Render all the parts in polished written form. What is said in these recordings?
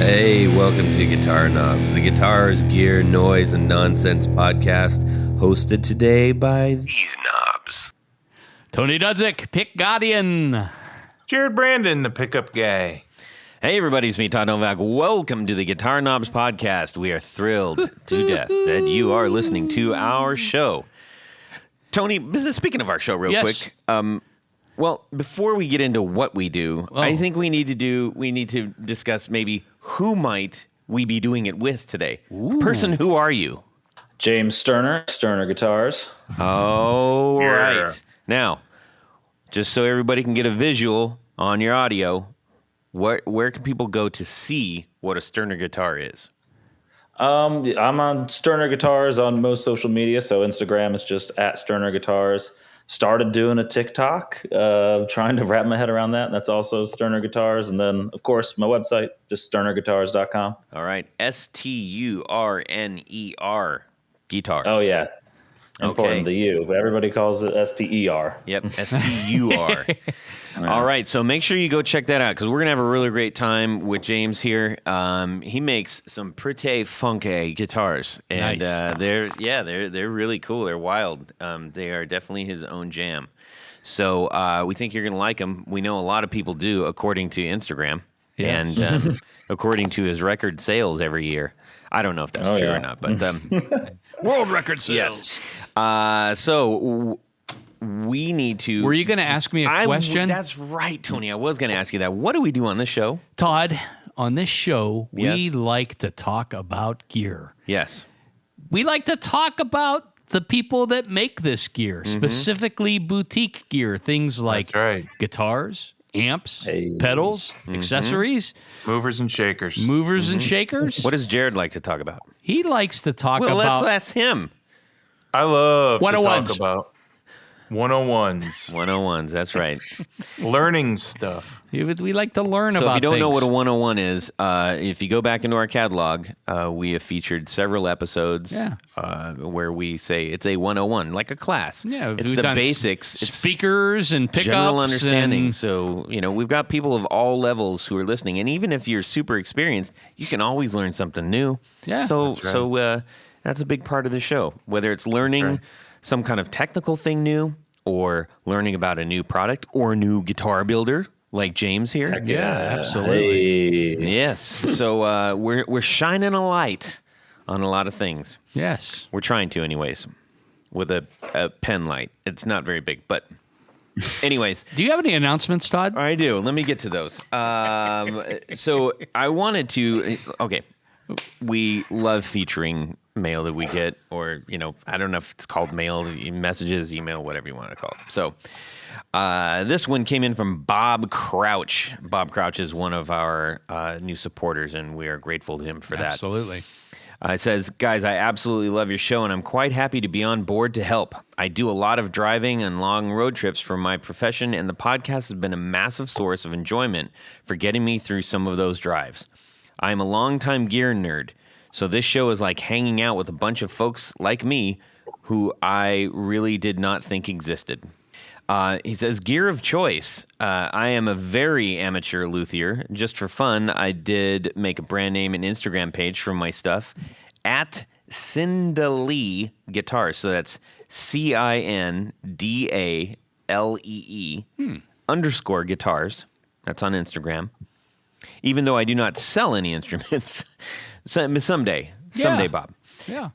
Hey, welcome to Guitar Knobs, the guitars, gear, noise, and nonsense podcast, hosted today by these knobs. Tony Dudzik, Pick Guardian. Jared Brandon, the pickup guy. Hey everybody, it's me, Todd Novak. Welcome to the Guitar Knobs podcast. We are thrilled to death that you are listening to our show. Tony, speaking of our show real quick, well, before we get into what we do, I think we need to discuss maybe who might we be doing it with today. Person, who are you? James Sturner, Sturner Guitars. Oh, right. Now, just so everybody can get a visual on your audio, where can people go to see what a Sturner guitar is? I'm on Sturner Guitars on most social media, so Instagram is just at Sturner Guitars. Started doing a TikTok, trying to wrap my head around that. That's also Sturner Guitars. And then, of course, my website, just SturnerGuitars.com. All right. STURNER guitars. Oh, yeah. Important, the U. Everybody calls it STER. Yep, STUR. All right, so make sure you go check that out because we're going to have a really great time with James here. He makes some pretty funky guitars, and Nice. they're really cool. They're wild. They are definitely his own jam. So we think you're going to like them. We know a lot of people do, according to Instagram, and according to his record sales every year. I don't know if that's true or not, but World record sales. yes. So we need to. Were you going to ask me a question? That's right, Tony. I was going to ask you that. What do we do on this show? Todd, on this show, we Yes. like to talk about gear. Yes. We like to talk about the people that make this gear, specifically boutique gear, things like That's right. guitars, amps, pedals, accessories, Movers and shakers. movers and shakers. What does Jared like to talk about? He likes to talk Well, about let's ask him. I love to 101s. talk about 101s. 101s, that's right. Learning stuff. we like to learn So about if you don't know things. what a 101 is, if you go back into our catalog, we have featured several episodes where we say it's a 101, like a class. Yeah, it's we've the done basics. It's speakers and pickups general understanding. and So, we've got people of all levels who are listening. And even if you're super experienced, you can always learn something new. Yeah, So, that's right. that's a big part of the show, whether it's learning some kind of technical thing new or learning about a new product or a new guitar builder like James here. yeah, absolutely. Hey. Yes. So we're shining a light on a lot of things. Yes. We're trying to, anyways, with a pen light. It's not very big, but anyways. Do you have any announcements, Todd? I do. Let me get to those. So I wanted to. Okay, we love featuring mail that we get, or I don't know if it's called mail, messages, email, whatever you want to call it. So this one came in from Bob Crouch. Bob Crouch is one of our new supporters, and we are grateful to him for that. Absolutely. It says, guys, I absolutely love your show, and I'm quite happy to be on board to help. I do a lot of driving and long road trips for my profession, and the podcast has been a massive source of enjoyment for getting me through some of those drives. I'm a longtime gear nerd, so this show is like hanging out with a bunch of folks like me who I really did not think existed. He says, gear of choice. I am a very amateur luthier. Just for fun, I did make a brand name and Instagram page for my stuff at Cindalee Guitars. So that's CINDALEE _ guitars. That's on Instagram. Even though I do not sell any instruments. Someday, Bob. Yeah.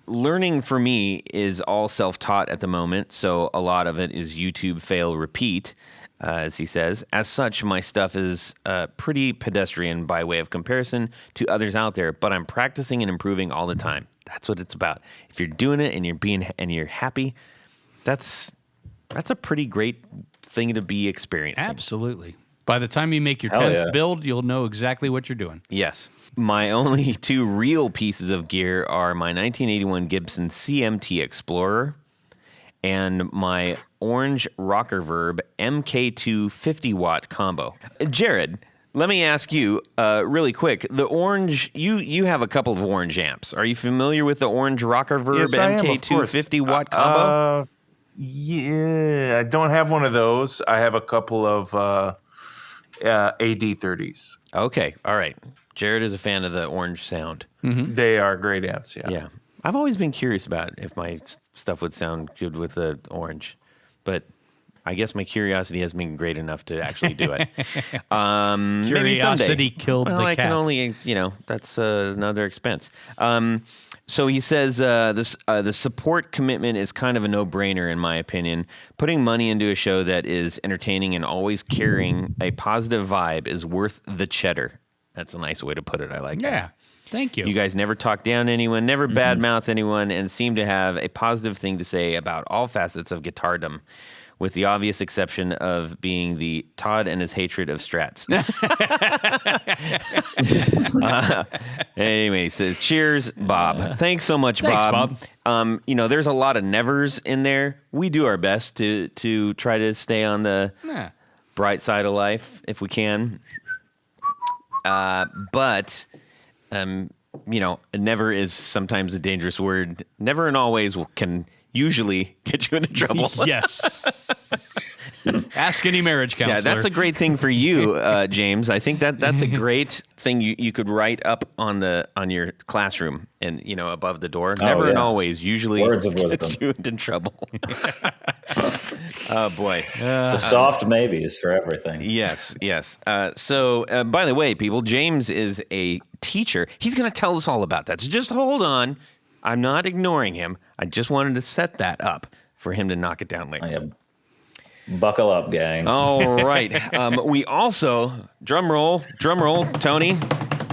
Learning for me is all self-taught at the moment, so a lot of it is YouTube fail repeat, as he says. As such, my stuff is pretty pedestrian by way of comparison to others out there, but I'm practicing and improving all the time. That's what it's about. If you're doing it and you're happy, that's a pretty great thing to be experiencing. Absolutely. By the time you make your 10th build, you'll know exactly what you're doing. Yes. My only two real pieces of gear are my 1981 Gibson CMT Explorer and my orange Rockerverb MK2 50-watt combo. Jared, let me ask you really quick. The orange, you have a couple of orange amps. Are you familiar with the orange Rockerverb MK2 50-watt combo? Yeah, I don't have one of those. I have a couple of AD30s. Okay, all right. Jared is a fan of the orange sound. They are great amps. Yeah. Yeah. I've always been curious about if my stuff would sound good with the orange, but I guess my curiosity has been great enough to actually do it. Maybe someday. Curiosity killed Well, the I cat. can only, that's another expense. So he says the support commitment is kind of a no-brainer in my opinion. Putting money into a show that is entertaining and always carrying a positive vibe is worth the cheddar. That's a nice way to put it. I like that. Yeah. Thank you. You guys never talk down to anyone, never badmouth anyone, and seem to have a positive thing to say about all facets of guitardom, with the obvious exception of being the Todd and his hatred of Strats. Anyway, so cheers, Bob. Thanks so much, Thanks, Bob. There's a lot of nevers in there. We do our best to try to stay on the Yeah. bright side of life if we can. But never is sometimes a dangerous word. Never and always can usually get you into trouble. Yes. Ask any marriage counselor. Yeah, that's a great thing for you, James. I think that's a great thing you could write up on your classroom and above the door. Never and always usually Words of gets wisdom. you into trouble. Oh boy. The soft maybes for everything. Yes. So, by the way, people, James is a teacher. He's going to tell us all about that. So just hold on. I'm not ignoring him. I just wanted to set that up for him to knock it down later. Yeah. Buckle up, gang. All right. We also, drum roll, Tony,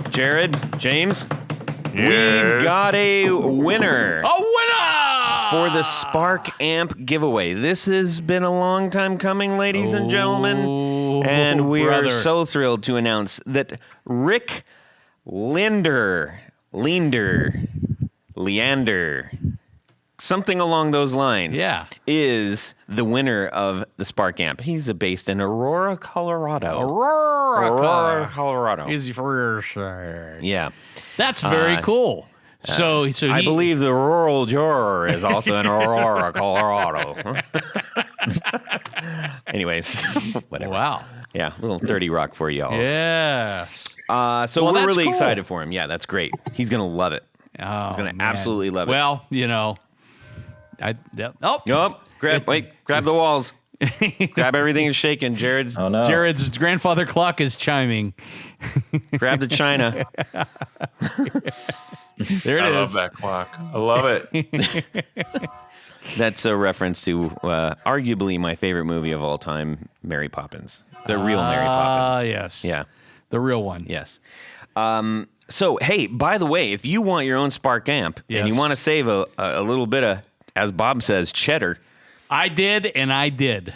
Jared, James. We've got a winner. a winner For the Spark Amp giveaway. This has been a long time coming, ladies and gentlemen. And we are brother. so thrilled to announce that Rick Leander, something along those lines, is the winner of the Spark Amp. He's based in Aurora, Colorado. Aurora, Colorado. Easy for your Yeah. That's very cool. So I believe the rural juror is also in Aurora, Colorado. Anyways, whatever. Wow. Yeah, a little 30 Rock for y'all. Yeah. So Well, we're that's really cool. excited for him. Yeah, that's great. He's going to love it. Oh, He's going to man. absolutely love it. Well, Grab the walls. Grab everything that's shaking. Jared's Oh no. Jared's grandfather clock is chiming. grab the china. There it I is. love that clock. I love it. That's a reference to arguably my favorite movie of all time, Mary Poppins. The real Mary Poppins. Yes. Yeah. The real one. Yes. So, hey, by the way, if you want your own Spark amp and you Yes. want to save a little bit of, as Bob says, cheddar, I did, and I did.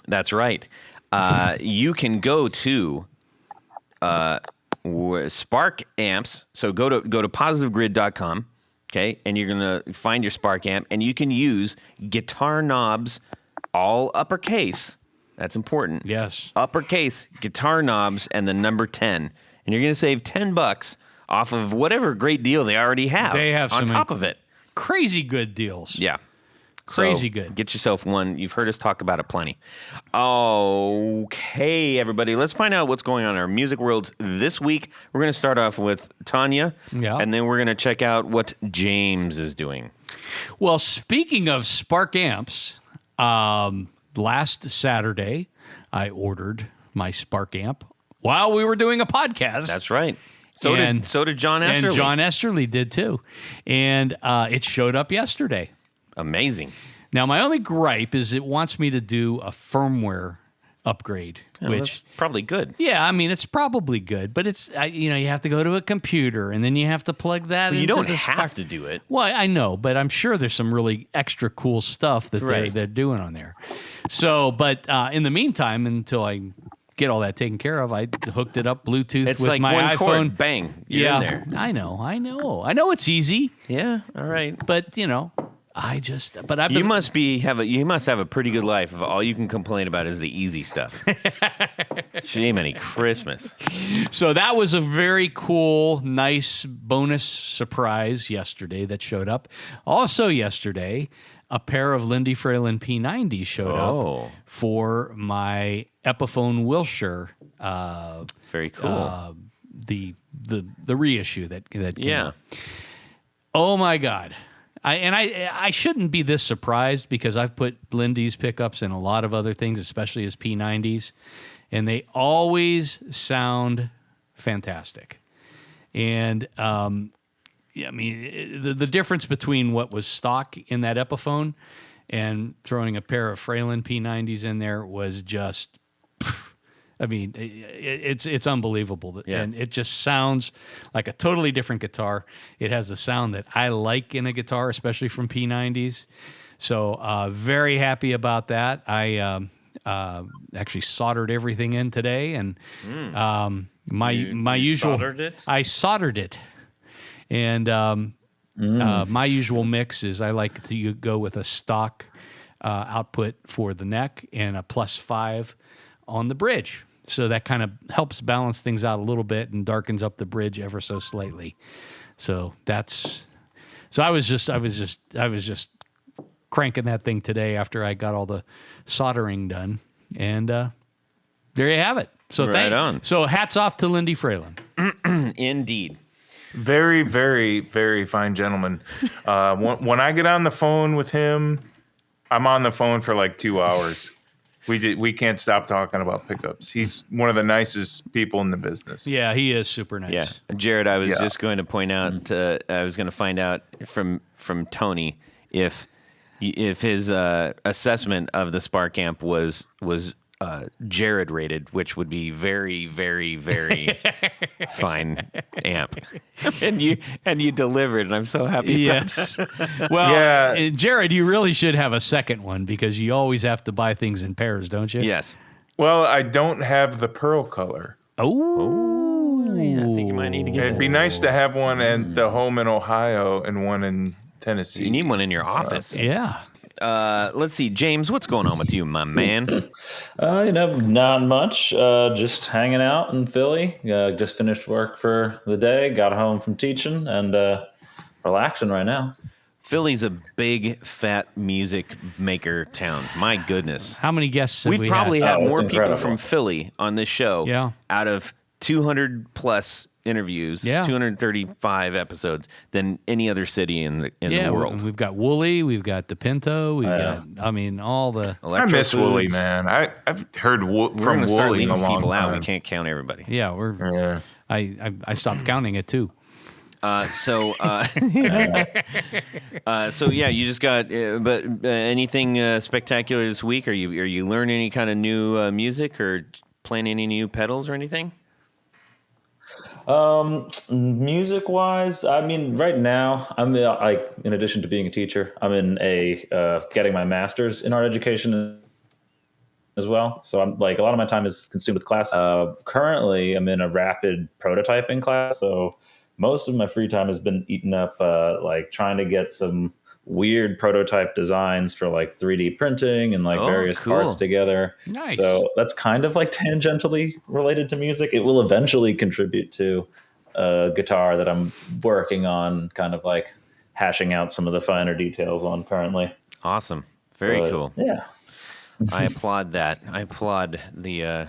that's right. You can go to Spark amps. So go to positivegrid.com, okay, and you're going to find your Spark amp, and you can use guitar knobs, all uppercase. That's important. Yes. Uppercase, guitar knobs, and the number 10. And you're going to save $10 off of whatever great deal they already have. They have on some top of it. Crazy good deals. Yeah. Crazy So, good. Get yourself one. You've heard us talk about it plenty. Okay, everybody. Let's find out what's going on in our music worlds this week. We're going to start off with Tanya. Yeah. And then we're going to check out what James is doing. Well, speaking of Spark amps, last Saturday I ordered my Spark amp while we were doing a podcast. That's right. So And- did John Esterly. And John Esterly did too. And it showed up yesterday. Amazing. Now, my only gripe is it wants me to do a firmware upgrade, Well, which, that's probably good. yeah, I mean, it's probably good, but it's, you have to go to a computer and then you have to plug that You into don't the have Spark. to do it. Well, I know, but I'm sure there's some really extra cool stuff that Right. they're doing on there. So, but in the meantime, until I get all that taken care of, I hooked it up Bluetooth It's with like my one iPhone. chord, bang, you're in there. I know it's easy, Yeah, all right. but I've You been, must have a pretty good life if all you can complain about is the easy stuff. Jiminy Christmas. so that was a very cool, nice bonus surprise yesterday that showed up. Also yesterday, a pair of Lindy Fralin P90s showed up for my Epiphone Wilshire. Very cool. The reissue that came out. Oh my God. I shouldn't be this surprised because I've put Lindy's pickups in a lot of other things, especially as P90s, and they always sound fantastic. And I mean, the difference between what was stock in that Epiphone and throwing a pair of Fralin P90s in there was just, I mean, it's unbelievable. And it just sounds like a totally different guitar. It has the sound that I like in a guitar, especially from P90s. So very happy about that. I actually soldered everything in today, and my usual soldered it? I soldered it. And my usual mix is I like to go with a stock output for the neck and a +5 on the bridge. So that kind of helps balance things out a little bit and darkens up the bridge ever so slightly. So I was just cranking that thing today after I got all the soldering done. And there you have it. So right on. So hats off to Lindy Fralin. Indeed. Very, very, very fine gentleman. When I get on the phone with him, I'm on the phone for like 2 hours. We can't stop talking about pickups. He's one of the nicest people in the business. Yeah, he is super nice. Yeah, Jared, I was just going to point out. I was going to find out from Tony if his assessment of the Spark amp was Jared rated, which would be very, very, very fine amp. And you delivered, and I'm so happy. Yes. Well, Jared, you really should have a second one because you always have to buy things in pairs, don't you? Yes. Well, I don't have the pearl color. Oh, yeah, I think you might need to get It'd be nice to have one at the home in Ohio and one in Tennessee. You need one in your office. Yeah. Let's see, James, what's going on with you, my man? Not much. Just hanging out in Philly. Just finished work for the day. Got home from teaching and relaxing right now. Philly's a big, fat music maker town. My goodness. How many guests have We've probably had more people incredible. from Philly on this show out of 200 plus interviews, 235 episoves than any other city in the world. We've got Wooly, we've got DePinto, we've got, I mean, all the... I miss Wooly, man. I've heard from Wooly start in a leaving long people time. out. We can't count everybody. Yeah, I stopped counting it too. So yeah, you just got. But anything spectacular this week? Are you learning any kind of new music or playing any new pedals or anything? Music wise, I mean, right now I'm like, in addition to being a teacher, I'm in getting my master's in art education as well. So I'm like, a lot of my time is consumed with class. Currently I'm in a rapid prototyping class. So most of my free time has been eaten up, like trying to get some weird prototype designs for like 3D printing and like various parts together. Nice. So that's kind of like tangentially related to music. It will eventually contribute to a guitar that I'm working on, kind of like hashing out some of the finer details on currently. Awesome. Very cool. Yeah. I applaud that. I applaud the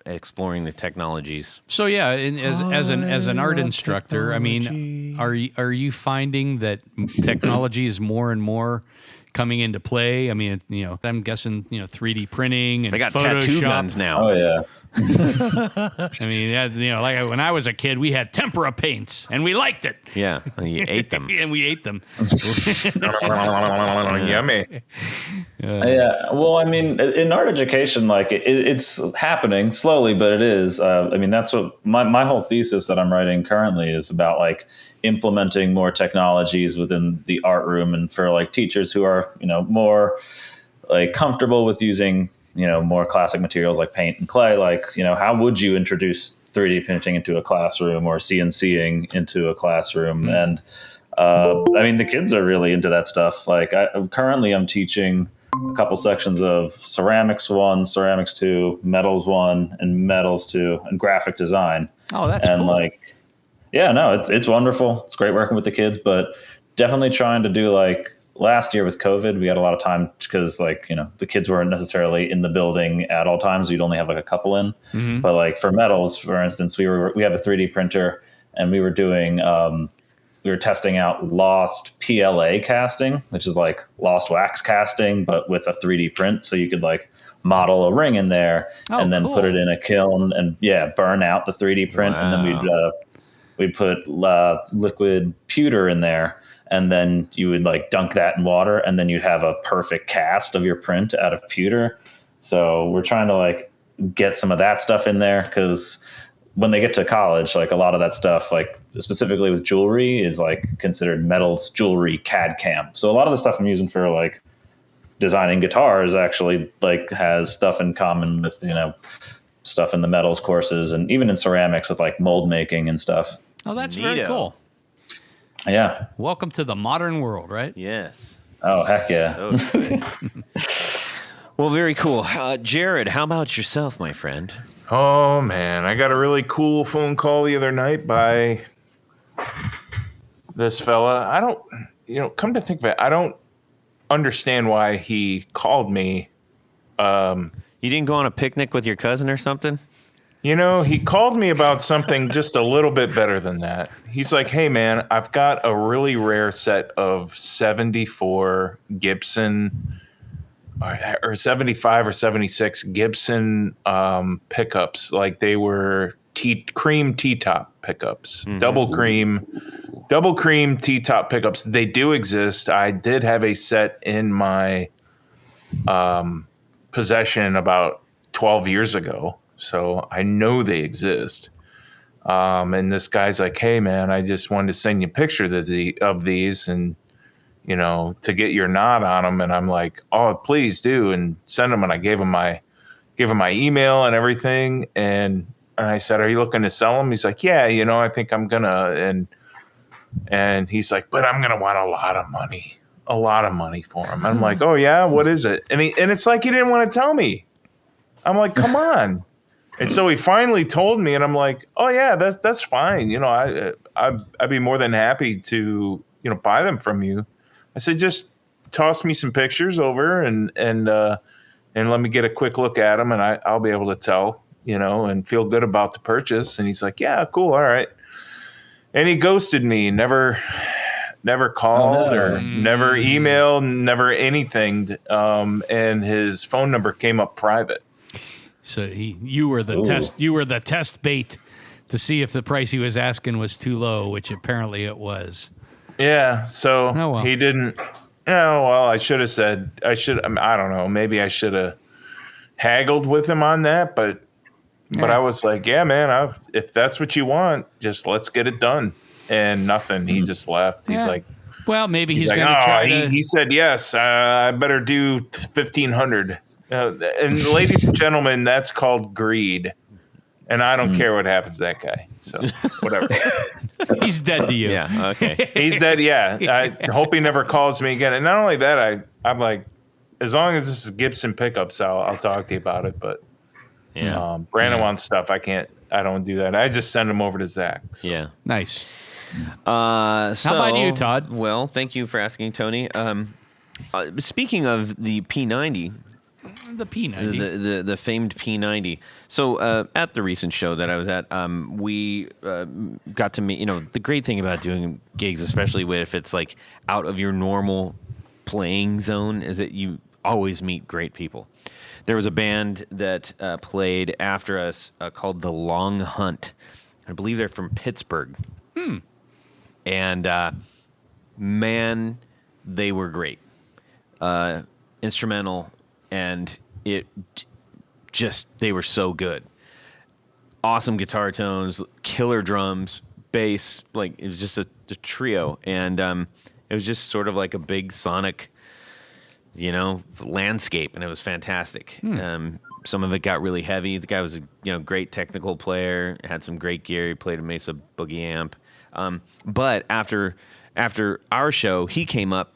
exploring the technologies. So yeah, as an art instructor, I mean, are you finding that technology is more and more coming into play? I mean, I'm guessing 3D printing and they got Photoshop. tattoo guns now. Oh yeah. I mean, like when I was a kid, we had tempera paints and we liked it. Yeah, and you ate them. And we ate them. Yummy. Yeah. Well, I mean, in art education, like it's happening slowly, but it is. I mean, that's what my whole thesis that I'm writing currently is about, like implementing more technologies within the art room, and for like teachers who are, more like comfortable with using, more classic materials like paint and clay. Like, how would you introduce 3D printing into a classroom or CNCing into a classroom? And I mean, the kids are really into that stuff. Like currently I'm teaching a couple sections of ceramics 1, ceramics 2, metals 1, and metals 2, and graphic design. Oh, that's and cool. Like, yeah, no, it's wonderful. It's great working with the kids, but definitely trying to do like last year with COVID, we had a lot of time because like, you know, the kids weren't necessarily in the building at all times. We'd only have like a couple in, but like for metals, for instance, we have a 3D printer and we were doing, we were testing out lost PLA casting, which is like lost wax casting, but with a 3D print. So you could like model a ring in there and then put it in a kiln and burn out the 3D print. Wow. And then we'd put liquid pewter in there. And then you would like dunk that in water and then you'd have a perfect cast of your print out of pewter. So we're trying to like get some of that stuff in there because when they get to college, like a lot of that stuff, like specifically with jewelry is like considered metals jewelry CAD CAM. So a lot of the stuff I'm using for like designing guitars actually like has stuff in common with, you know, stuff in the metals courses and even in ceramics with like mold making and stuff. Oh, that's Neato. very cool. Yeah. Welcome to the modern world, right? Yes. Oh, heck yeah. Okay. Well, very cool. Jared, how about yourself, my friend? Oh man, I got a really cool phone call the other night by this fella. I don't, you know, come to think of it, I don't understand why he called me. You didn't go on a picnic with your cousin or something? You know, he called me about something just a little bit better than that. He's like, hey man, I've got a really rare set of 74 Gibson or 75 or 76 Gibson pickups. Like they were cream T-top pickups, double cream T-top pickups. They do exist. I did have a set in my possession about 12 years ago. So I know they exist. And this guy's like, hey man, I just wanted to send you a picture of these and, you know, to get your nod on them. And I'm like, oh, please do. And send them. And I gave him my email and everything. And I said, are you looking to sell them? He's like, yeah, you know, I think I'm gonna. And he's like, but I'm going to want a lot of money for them. And I'm like, oh yeah, what is it? And it's like, he didn't want to tell me. I'm like, come on. And so he finally told me, and I'm like, "Oh yeah, that's fine. You know, I'd be more than happy to, you know, buy them from you." I said, "Just toss me some pictures over, and let me get a quick look at them, and I'll be able to tell, you know, and feel good about the purchase." And he's like, "Yeah, cool, all right." And he ghosted me, never called or never emailed, never anything, and his phone number came up private. So you were the test bait to see if the price he was asking was too low, which apparently it was. Yeah. So he didn't. Well, I should have said. I don't know. Maybe I should have haggled with him on that. But I was like, yeah, man. If that's what you want, just let's get it done. And nothing. He just left. He's like, well, maybe he's like, going to try to. He said yes. I better do 1,500. And ladies and gentlemen, that's called greed. And I don't care what happens to that guy. So whatever. He's dead to you. Yeah. Okay. He's dead. Yeah. I hope he never calls me again. And not only that, I'm like, as long as this is Gibson pickups, I'll talk to you about it. But Brandon wants stuff. I don't do that. I just send them over to Zach. So. Yeah. Nice. How about you, Todd? Well, thank you for asking, Tony. Speaking of the P90. The P90. The famed P90. So at the recent show that I was at, we got to meet, you know, the great thing about doing gigs, especially if it's like out of your normal playing zone, is that you always meet great people. There was a band that played after us called The Long Hunt. I believe they're from Pittsburgh. And man, they were great. Instrumental. And they were so good. Awesome guitar tones, killer drums, bass. Like, it was just a trio. And it was just sort of like a big sonic, you know, landscape. And it was fantastic. Some of it got really heavy. The guy was a great technical player, had some great gear. He played a Mesa Boogie amp. But after our show, he came up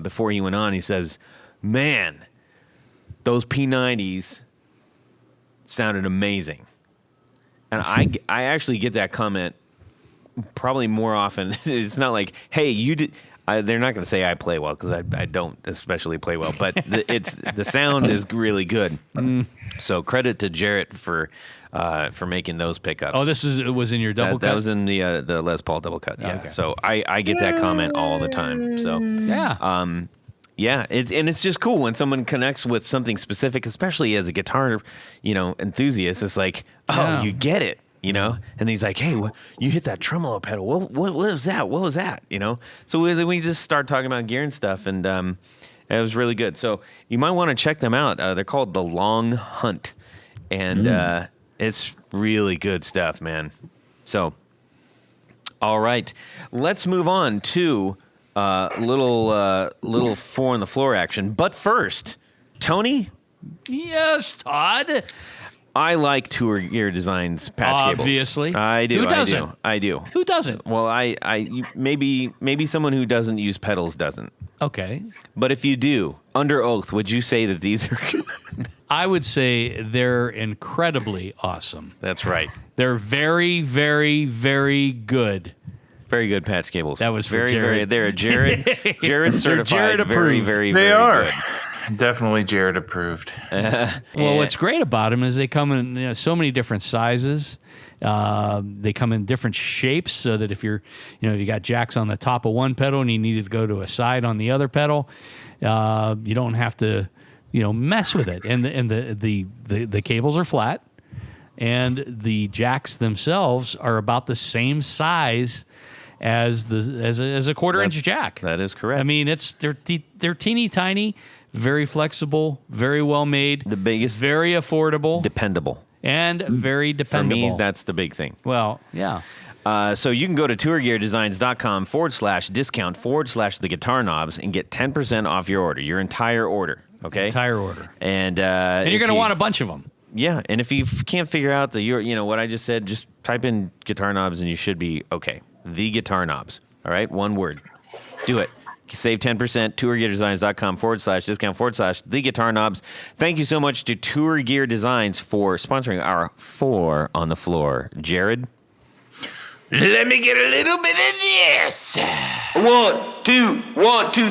before he went on. He says, man, those P90s sounded amazing. And I actually get that comment probably more often. It's not like, hey, they're not going to say I play well because I don't especially play well, but the sound is really good. So credit to Jarrett for making those pickups. Oh, was in your double cut? That was in the Les Paul double cut. Yeah. Okay. So I get that comment all the time. So yeah. Yeah, it's just cool when someone connects with something specific, especially as a guitar, enthusiast. It's like, you get it, And he's like, hey, you hit that tremolo pedal. What was that? What was that? So we just start talking about gear and stuff, and it was really good. So you might want to check them out. They're called The Long Hunt, and it's really good stuff, man. So, all right, let's move on to little four on the floor action. But first, Tony? Yes, Todd? I like Tour Gear Design's patch cables. Obviously. I do. Who doesn't? I do. Who doesn't? Well, maybe someone who doesn't use pedals doesn't. Okay. But if you do, under oath, would you say that these are good? I would say they're incredibly awesome. That's right. They're very, very, very good. Very good patch cables. That was for very, Jared. They're Jared certified. Jared very, approved. very, They very are. good. Definitely Jared approved. Well, what's great about them is they come in so many different sizes. They come in different shapes, so that if you got jacks on the top of one pedal and you needed to go to a side on the other pedal, you don't have to, mess with it. And the cables are flat, and the jacks themselves are about the same size as a quarter-inch jack. That is correct. I mean, they're teeny tiny, very flexible, very well made. The biggest, very affordable, dependable, and very dependable. For me, that's the big thing. Well, yeah. So you can go to tourgeardesigns.com/discount/the guitar knobs and get 10% off your order, your entire order. Okay, entire order. And you're going to want a bunch of them. Yeah, and if you can't figure out what I just said, just type in guitar knobs and you should be okay. The guitar knobs. All right, one word. Do it. Save 10%, tourgeardesigns.com/discount/the guitar knobs. Thank you so much to Tour Gear Designs for sponsoring our four on the floor. Jared? Let me get a little bit of this. 1, 2,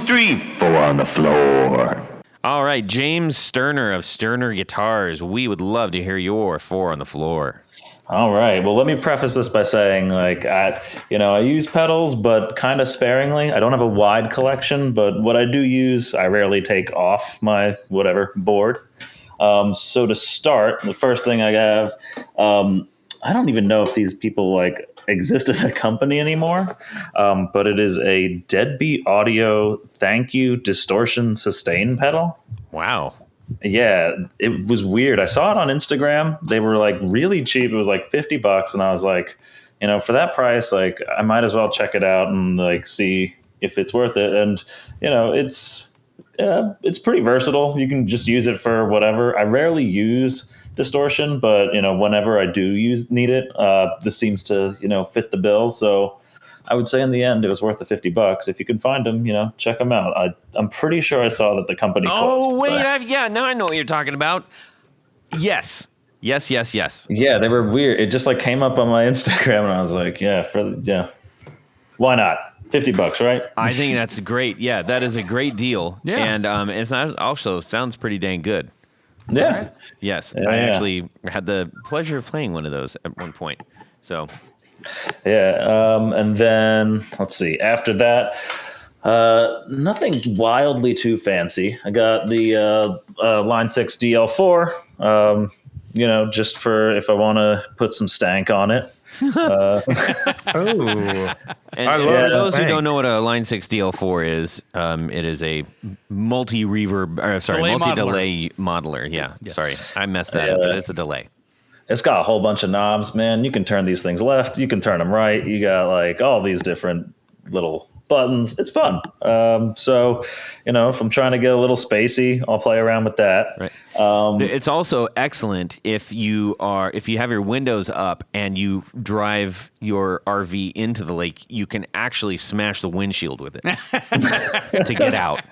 3. Four on the floor. All right, James Sturner of Sturner Guitars. We would love to hear your four on the floor. All right. Well, let me preface this by saying, I use pedals, but kind of sparingly. I don't have a wide collection, but what I do use, I rarely take off my board. So to start, the first thing I have, I don't even know if these people exist as a company anymore, but it is a Deadbeat Audio Thank You Distortion Sustain pedal. Wow. Yeah, it was weird. I saw it on Instagram. They were really cheap. It was $50, and I was like, for that price, I might as well check it out and see if it's worth it. And it's pretty versatile. You can just use it for whatever. I rarely use distortion, but whenever I do need it, this seems to fit the bill. So I would say in the end, it was worth the $50. If you can find them, check them out. I'm pretty sure I saw that the company closed. Oh, wait, now I know what you're talking about. Yes. Yeah, they were weird. It just came up on my Instagram, and I was like, why not? $50, right? I think that's great. Yeah, that is a great deal. Yeah. And it's not also sounds pretty dang good. Yeah. Right. Yes. Yeah, I actually had the pleasure of playing one of those at one point. So yeah. And then let's see. After that, nothing wildly too fancy. I got the Line 6 DL4. Just for if I want to put some stank on it. Oh, and I love for those who that. don't know what a Line 6 DL4 is, it is a multi-delay modeler. Yeah, Yes. Sorry, I messed that up, but it's a delay. It's got a whole bunch of knobs, man. You can turn these things left. You can turn them right. You got all these different little buttons. It's fun. So, if I'm trying to get a little spacey, I'll play around with that. Right. It's also excellent if you have your windows up and you drive your RV into the lake, you can actually smash the windshield with it to get out.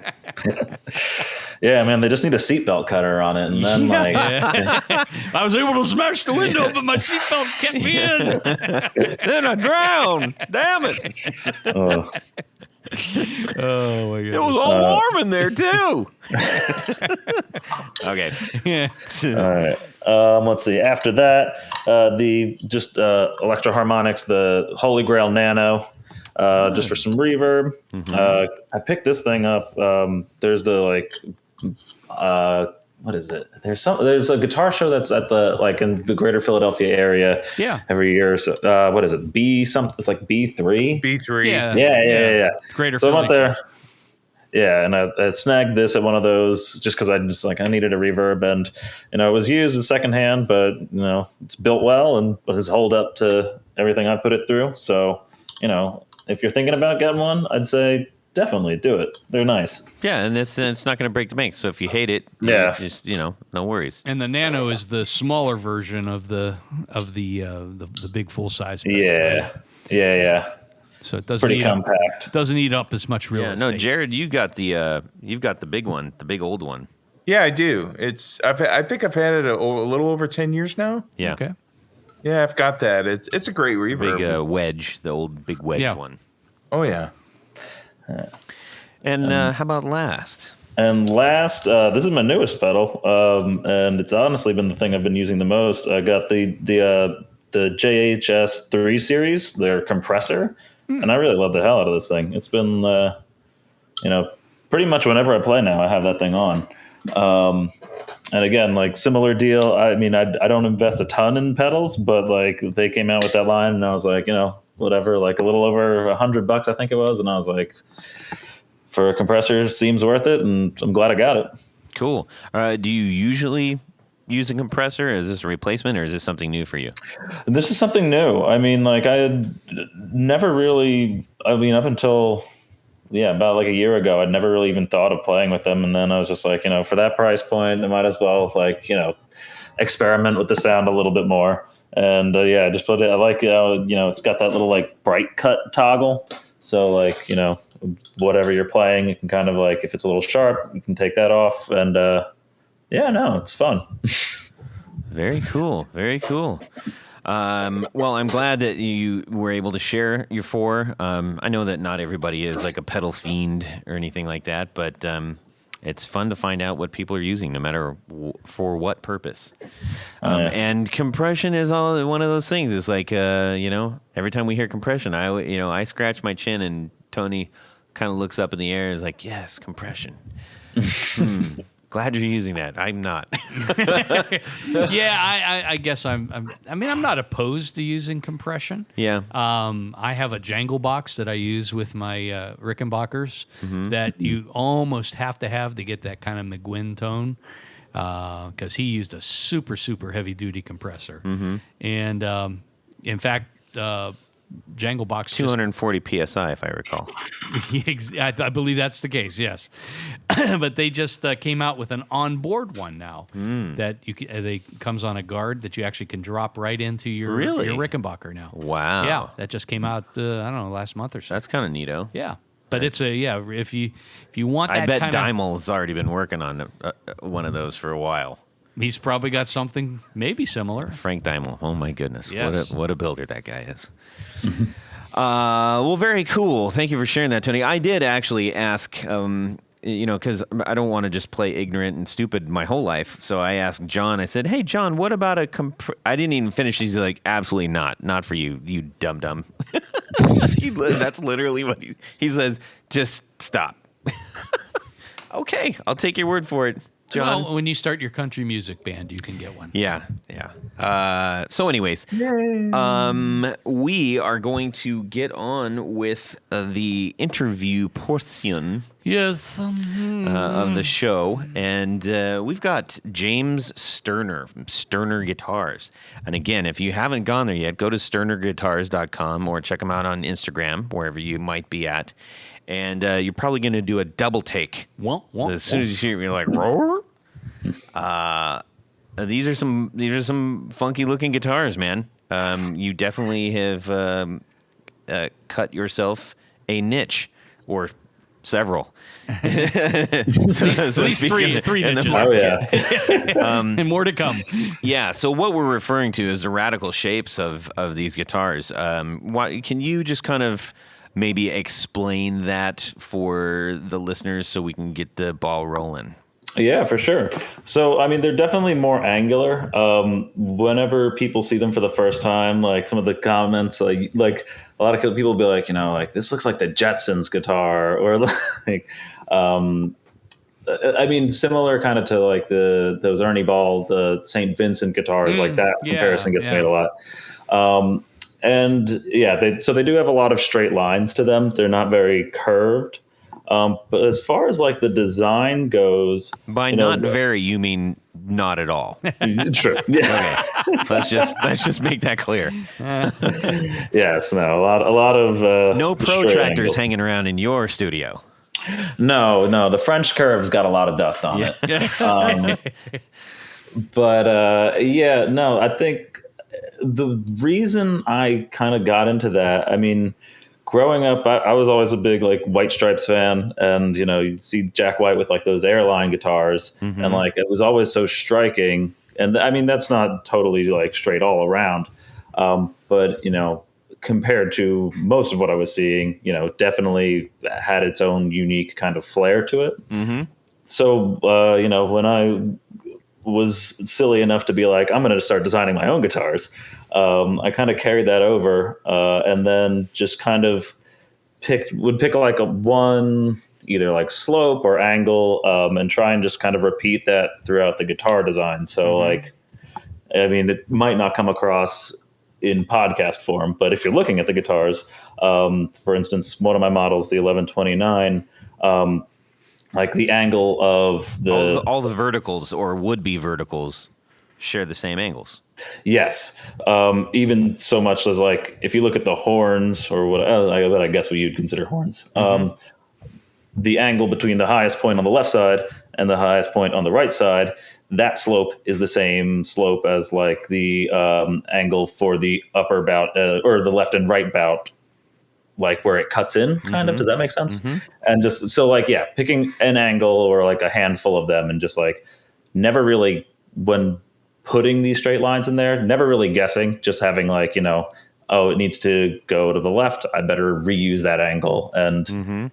Yeah, man, they just need a seatbelt cutter on it. And then I was able to smash the window, but my seatbelt kept me in. Then I drowned. Damn it. Oh my god! It was all warm in there too. Okay. Yeah. All right. Let's see. After that, the Electro Harmonics, the Holy Grail Nano, just for some reverb. I picked this thing up. There's the what is it? There's a guitar show that's at in the greater Philadelphia area. Yeah. Every year. So what is it? B something. It's like B3. B3. Yeah. Greater So Philly I'm up there. Yeah, and I snagged this at one of those just because I needed a reverb, and it was used as secondhand, but it's built well and has held up to everything I put it through. So if you're thinking about getting one, I'd say definitely do it. They're nice. Yeah, and it's not going to break the bank. So if you hate it, just no worries. And the Nano is the smaller version of the big full size. Yeah. So it doesn't pretty compact. Doesn't eat up as much real estate. No, Jared, you've got the big one, the big old one. Yeah, I do. I think I've had it a little over 10 years now. Yeah. Okay. Yeah, I've got that. It's a great reverb. Big wedge, the old big wedge one. Oh yeah. And how about last? And last, this is my newest pedal, and it's honestly been the thing I've been using the most. I got the JHS 3 series, their compressor, and I really love the hell out of this thing. It's been, pretty much whenever I play now, I have that thing on. And again, similar deal. I mean, I don't invest a ton in pedals, but they came out with that line, and I was like, whatever, a little over $100, I think it was, and I was like, for a compressor, seems worth it, and I'm glad I got it. Cool. Do you usually use a compressor? Is this a replacement, or is this something new for you? This is something new. I mean, I had never really, up until, about a year ago, I'd never really even thought of playing with them. And then I was just like, for that price point, I might as well, experiment with the sound a little bit more. And I just put it, I like, it's got that little bright cut toggle. So whatever you're playing, you can kind of if it's a little sharp, you can take that off. And it's fun. Very cool. Very cool. Well, I'm glad that you were able to share your four. I know that not everybody is a pedal fiend or anything like that, but it's fun to find out what people are using, no matter for what purpose. And compression is one of those things. It's every time we hear compression, I scratch my chin, and Tony kind of looks up in the air and is like, yes, compression. Glad you're using that. I'm not. Yeah, I guess I'm not opposed to using compression. Yeah. I have a jangle box that I use with my Rickenbackers that you almost have to get that kind of McGuinn tone, because he used a super, super heavy duty compressor. And in fact, Jangle Box 240 psi, if I recall. I believe that's the case. Yes, but they just came out with an onboard one now that they comes on a guard that you actually can drop right into your Rickenbacker now. Wow. Yeah, that just came out. I don't know, last month or so. That's kind of neato. Yeah, but it's if you want that, I bet Dymel's already been working on one of those for a while. He's probably got something maybe similar. Frank Dymel. Oh my goodness. Yes. What a builder that guy is. Well, very cool. Thank you for sharing that, Tony. I did actually ask, because I don't want to just play ignorant and stupid my whole life. So I asked John, I said, hey, John, what about I didn't even finish. He's like, absolutely not. Not for you, you dum-dum. That's literally what he says. Just stop. Okay, I'll take your word for it. John? Well, when you start your country music band, you can get one. Yeah. So anyways, we are going to get on with the interview portion Yes. of the show. And we've got James Sturner from Sturner Guitars. And again, if you haven't gone there yet, go to SturnerGuitars.com or check them out on Instagram, wherever you might be at. And you're probably going to do a double take. As soon as you hear it, you're like, roar. These are some funky looking guitars, man. You definitely have cut yourself a niche, or several. At least three niches. Oh yeah. And more to come. Yeah. So what we're referring to is the radical shapes of these guitars. Can you just kind of maybe explain that for the listeners so we can get the ball rolling? Yeah, for sure. So, I mean, they're definitely more angular. Whenever people see them for the first time, like some of the comments, like a lot of people will be like, like this looks like the Jetsons guitar, or like, I mean, similar kind of to like those Ernie Ball, the St. Vincent guitars, like that comparison gets made a lot. And yeah, they do have a lot of straight lines to them. They're not very curved. But as far as like the design goes, by not very, you mean not at all. Sure. Yeah. Okay. Let's just make that clear. Yes. No. A lot of no protractors hanging around in your studio. No. The French curve's got a lot of dust on it. But yeah, no. I think the reason I kind of got into that, I mean, growing up, I was always a big like White Stripes fan, and you'd see Jack White with like those airline guitars, and like it was always so striking. And I mean, that's not totally like straight all around, but compared to most of what I was seeing, definitely had its own unique kind of flair to it. So when I was silly enough to be like, I'm going to start designing my own guitars, I kind of carried that over, and then just kind of would pick like one either like slope or angle, and try and just kind of repeat that throughout the guitar design. So like, I mean, it might not come across in podcast form, but if you're looking at the guitars, for instance, one of my models, the 1129, like the angle of all the verticals or would-be verticals share the same angles. Yes. Even so much as like, if you look at the horns or what I guess what you'd consider horns, the angle between the highest point on the left side and the highest point on the right side, that slope is the same slope as like the angle for the upper bout, or the left and right bout, like where it cuts in kind of. Does that make sense? And just so like, yeah, picking an angle or like a handful of them, and just like never really, when putting these straight lines in there, never really guessing, just having like, it needs to go to the left, I better reuse that angle. And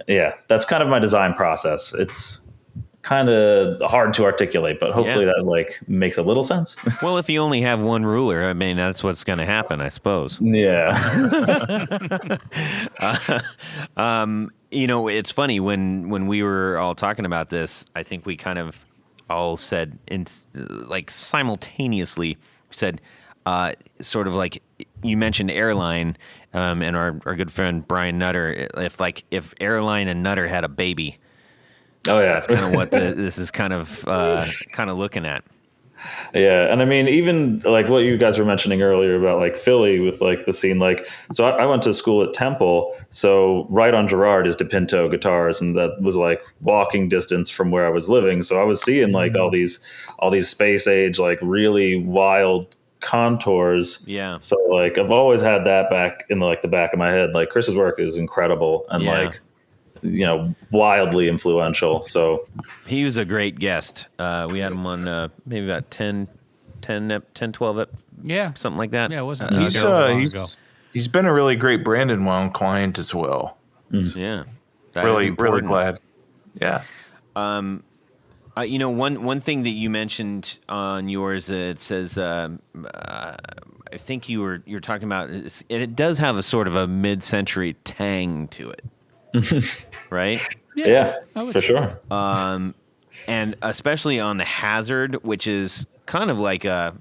yeah, that's kind of my design process. It's kind of hard to articulate, but hopefully that like makes a little sense. Well, if you only have one ruler, I mean, that's what's going to happen, I suppose. Yeah. It's funny when we were all talking about this, I think we kind of all said like simultaneously said, sort of like you mentioned airline, and our good friend Brian Nutter, if airline and Nutter had a baby. Oh yeah, that's kind of what this is kind of looking at. Yeah, and I mean, even like what you guys were mentioning earlier about like Philly with like the scene, like, so I went to school at Temple, so right on Girard is DePinto Guitars, and that was like walking distance from where I was living. So I was seeing like all these space age, like really wild contours. Yeah. So like I've always had that back in like the back of my head. Like Chris's work is incredible, and like, wildly influential. So he was a great guest. We had him on maybe about 10, 12, something like that. Yeah, it wasn't he's been a really great Brandon Wound client as well. Yeah, really glad. Yeah. One thing that you mentioned on yours that it says, I think you're talking about, it does have a sort of a mid-century tang to it. Right? Yeah, for sure. And especially on the Hazard, which is kind of like I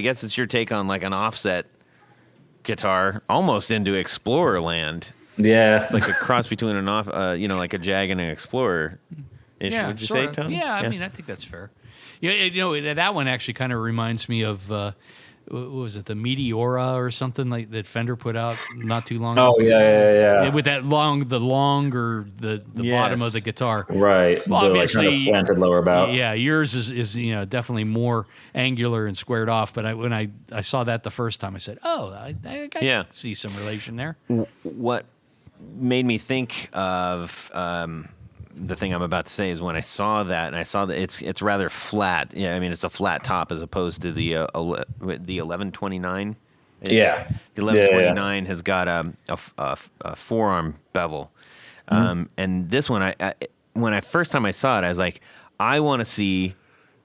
guess it's your take on like an offset guitar, almost into Explorer land. Yeah, it's like a cross between an like a Jag and an Explorer. Yeah, would you say, Tony? Yeah, I mean, I think that's fair. That one actually kind of reminds me of. What was it, the Meteora or something like that Fender put out not too long ago? Oh, yeah. With that longer bottom of the guitar. Right. Well, obviously, like kind of slanted lower bout. Yeah, yours is definitely more angular and squared off. But when I saw that the first time, I said, oh, I see some relation there. What made me think of the thing I'm about to say is when I saw that, and I saw that it's rather flat. Yeah, I mean it's a flat top as opposed to the 1129. Yeah. The 1129 has got a forearm bevel. And this one, when I first time I saw it, I was like, I want to see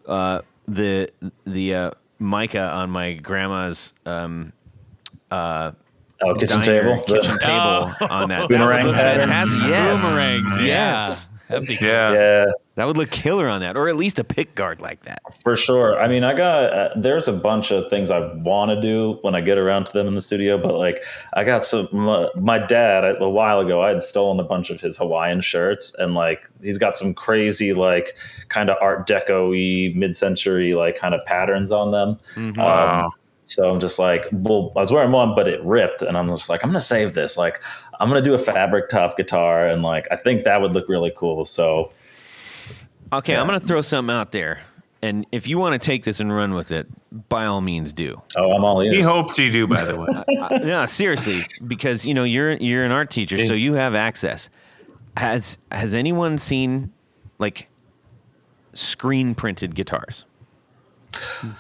the mica on my grandma's kitchen diner, table. kitchen table on that. Boomerang that would look pattern. fantastic. Yes. Boomerangs, yeah. Yes. That'd be cool. Yeah. That would look killer on that, or at least a pick guard like that. For sure. I mean, I got there's a bunch of things I want to do when I get around to them in the studio, but like I got my dad a while ago, I had stolen a bunch of his Hawaiian shirts, and like he's got some crazy like kind of Art Deco-y mid-century like kind of patterns on them. Wow. So I'm just like, well, I was wearing one, but it ripped, and I'm just like, I'm gonna save this. Like, I'm gonna do a fabric top guitar, and like I think that would look really cool. So. Okay, Yeah. I'm going to throw something out there. And if you want to take this and run with it, by all means do. Oh, I'm all ears. He hopes you do, by the way. No, seriously, because you're an art teacher, so you have access. Has anyone seen like screen printed guitars?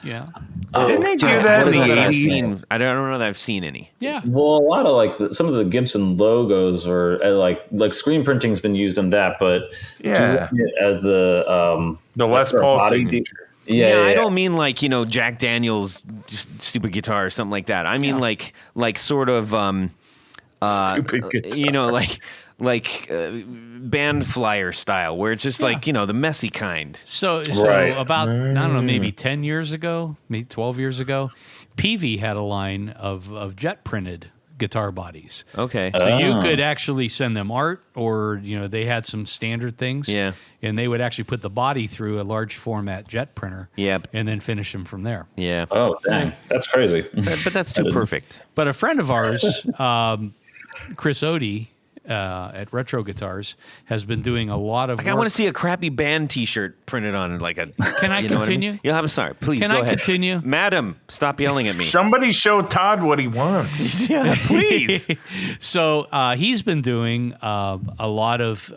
Yeah. Didn't they do I that in don't the know that I've 80s? seen- I don't know that I've seen any. Yeah. Well, a lot of like some of the Gibson logos or like screen printing's been used in that, but Yeah. as the Les for a Paul body signature. Yeah, I don't mean like Jack Daniels just stupid guitar or something like that. I mean like sort of Stupid guitar. like band flyer style, where it's just like the messy kind. So Right. about, I don't know, maybe 10 years ago, maybe 12 years ago, Peavey had a line of jet printed guitar bodies. Okay. So you could actually send them art, or they had some standard things. Yeah. And they would actually put the body through a large format jet printer. Yep. And then finish them from there. Yeah. Oh, dang. That's crazy. But that's too perfect. But a friend of ours, Chris Odie, at Retro Guitars, has been doing a lot of Like, I work. want to see a crappy band T-shirt printed on like a. Can I you know what continue? I mean? Yeah, I'm sorry. Please Can go I ahead. continue? Madam, stop yelling at me. Somebody show Todd what he wants. Yeah, please. So he's been doing a lot of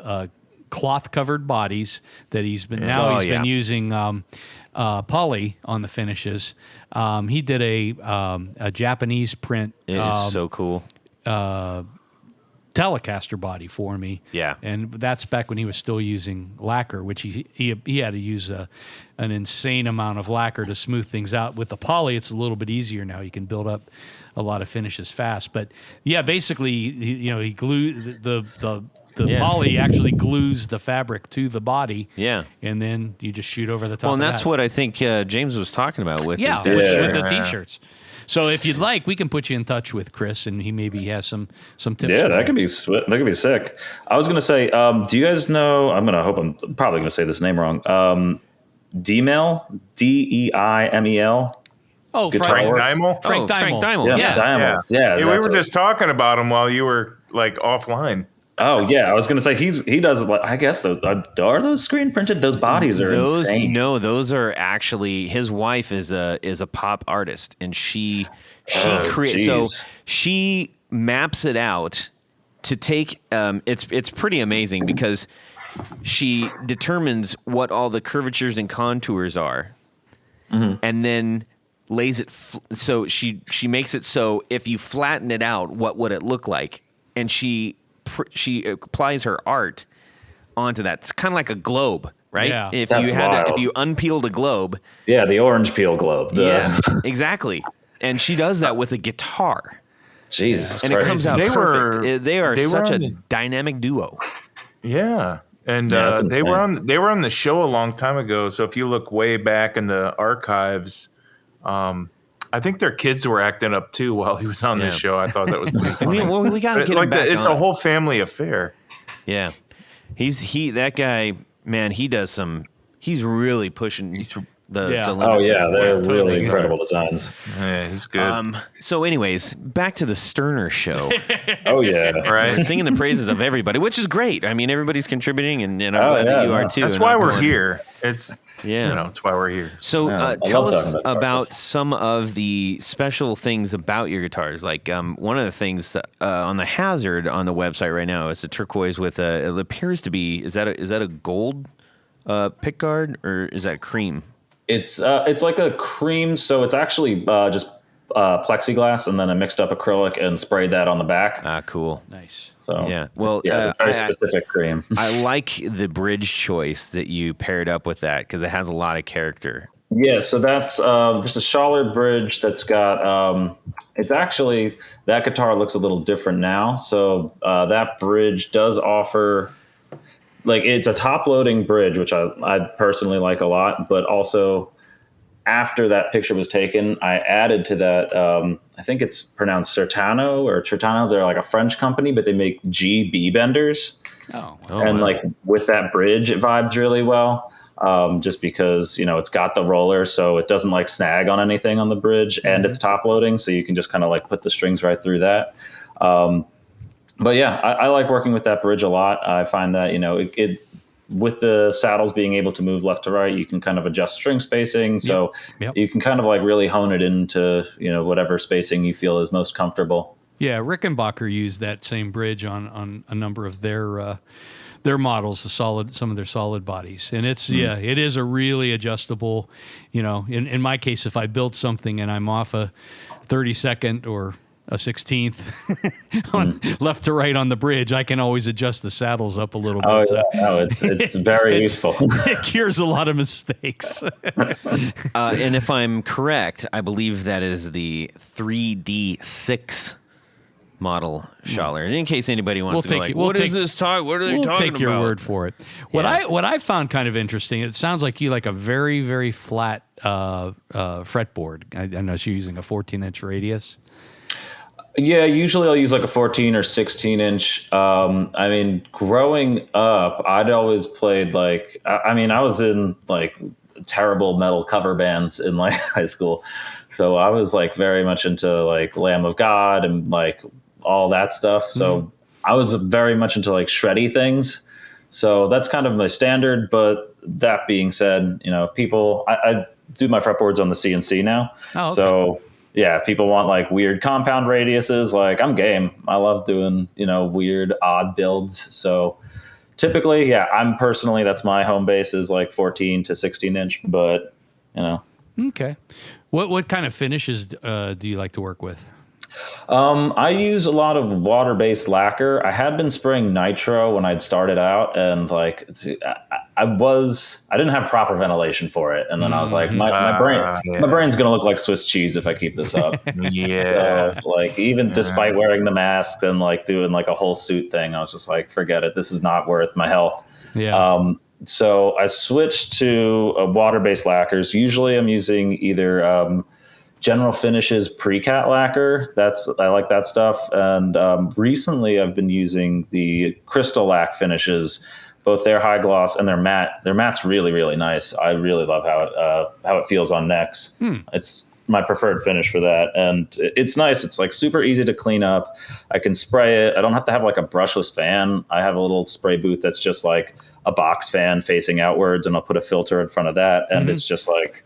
cloth covered bodies that he's been been using poly on the finishes. He did a Japanese print. It is so cool. Telecaster body for me. Yeah. And that's back when he was still using lacquer, which he had to use an insane amount of lacquer to smooth things out. With the poly, it's a little bit easier now. You can build up a lot of finishes fast. But yeah, basically, he glued the poly actually glues the fabric to the body. Yeah. And then you just shoot over the top. Well, and of that's that. what I think James was talking about with. Yeah, is that- with the t-shirts. So if you'd like, we can put you in touch with Chris, and he maybe has some tips. Yeah, for that you. could be that could be sick. I was gonna say, do you guys know? I'm probably gonna say this name wrong. Deimel, Deimel. Oh, Frank Frank Deimel? Frank Frank Deimel. Deimel. Yeah. Deimel. Yeah, we that's were it. just talking about him while you were like offline. Oh yeah, I was gonna say he does like I guess those are those screen printed. Those bodies are insane. No, those are actually his wife is a pop artist, and she creates. So geez. she maps it out to take. It's pretty amazing because she determines what all the curvatures and contours are, and then lays it. So she makes it so if you flatten it out, what would it look like? And she applies her art onto that. It's kind of like a globe, right? Yeah. If That's you had wild. if you unpeeled a globe, Yeah, the orange peel globe. yeah, exactly. And she does that with a guitar, Jesus, and it comes out They perfect. were- They are they were such a on the- dynamic duo. Yeah. And Yeah, that's they were insane. on the show a long time ago. So if you look way back in the archives, I think their kids were acting up too while he was on this Yeah. show. I thought that was pretty funny. We got to get him back it's on. a whole family affair. Yeah, that guy, man. He does some. He's really pushing the Yeah. limits. Oh yeah, of they're what really totally incredible designs. Yeah, he's good. So, anyways, back to the Sturner show. Oh yeah, We're right. singing the praises of everybody, which is great. I mean, everybody's contributing, and I'm Oh, glad that yeah, you are no. too. That's and why I'm we're going- here. It's Yeah. it's why we're here. So Yeah, I tell love us talking about guitar about stuff. some of the special things about your guitars. Like one of the things on the Hazard on the website right now is a turquoise with it appears to be is that a gold pickguard or is that cream? it's like a cream. So it's actually just plexiglass, and then I mixed up acrylic and sprayed that on the back. Ah, cool. Nice. So Yeah. Well, it's a very specific cream. I like the bridge choice that you paired up with that because it has a lot of character. Yeah, so that's just a Schaller bridge that's got. It's actually, that guitar looks a little different now. So that bridge does offer, like, it's a top-loading bridge, which I personally like a lot. But also, after that picture was taken, I added to that. I think it's pronounced Certano or Certano. They're like a French company, but they make GB benders. Oh, And like with that bridge, it vibes really well. Just because, it's got the roller, so it doesn't like snag on anything on the bridge, and it's top loading, so you can just kind of like put the strings right through that. But yeah, I like working with that bridge a lot. I find that, it with the saddles being able to move left to right, you can kind of adjust string spacing. So you can kind of like really hone it into, whatever spacing you feel is most comfortable. Yeah, Rickenbacker used that same bridge on a number of their models, some of their solid bodies, and it's it is a really adjustable. In my case, if I build something and I'm off a 32nd or a 16th on left to right on the bridge, I can always adjust the saddles up a little bit. Oh, yeah. It's very useful. It cures a lot of mistakes. And if I'm correct, I believe that is the 3D6 model Schaller. In case anybody wants to know, what is this talk? What are they talking about? We'll take your word for it. What I found kind of interesting, it sounds like you like a very, very flat fretboard. I know you're using a 14-inch radius. Yeah, usually I'll use like a 14 or 16 inch. I mean, growing up, I'd always played like, I was in like terrible metal cover bands in like high school. So I was like very much into like Lamb of God and like all that stuff. So I was very much into like shreddy things. So that's kind of my standard. But that being said, I do my fretboards on the CNC now. Oh, okay. So yeah, if people want like weird compound radiuses, like I'm game. I love doing, weird odd builds. So typically, I'm personally, that's my home base is like 14 to 16 inch, but Okay. What kind of finishes do you like to work with? I use a lot of water-based lacquer. I had been spraying nitro when I'd started out, and like I didn't have proper ventilation for it, and then I was like, my brain's gonna look like Swiss cheese if I keep this up. So, like even despite wearing the mask and like doing like a whole suit thing, I was just like, forget it. This is not worth my health. Yeah. So I switched to water-based lacquers. Usually, I'm using either General Finishes Precat lacquer. I like that stuff. And recently I've been using the Crystal Lac finishes, both their high gloss and their matte. Their matte's really, really nice. I really love how it feels on necks. It's my preferred finish for that. And it's nice. It's like super easy to clean up. I can spray it. I don't have to have like a brushless fan. I have a little spray booth that's just like a box fan facing outwards, and I'll put a filter in front of that. And it's just like,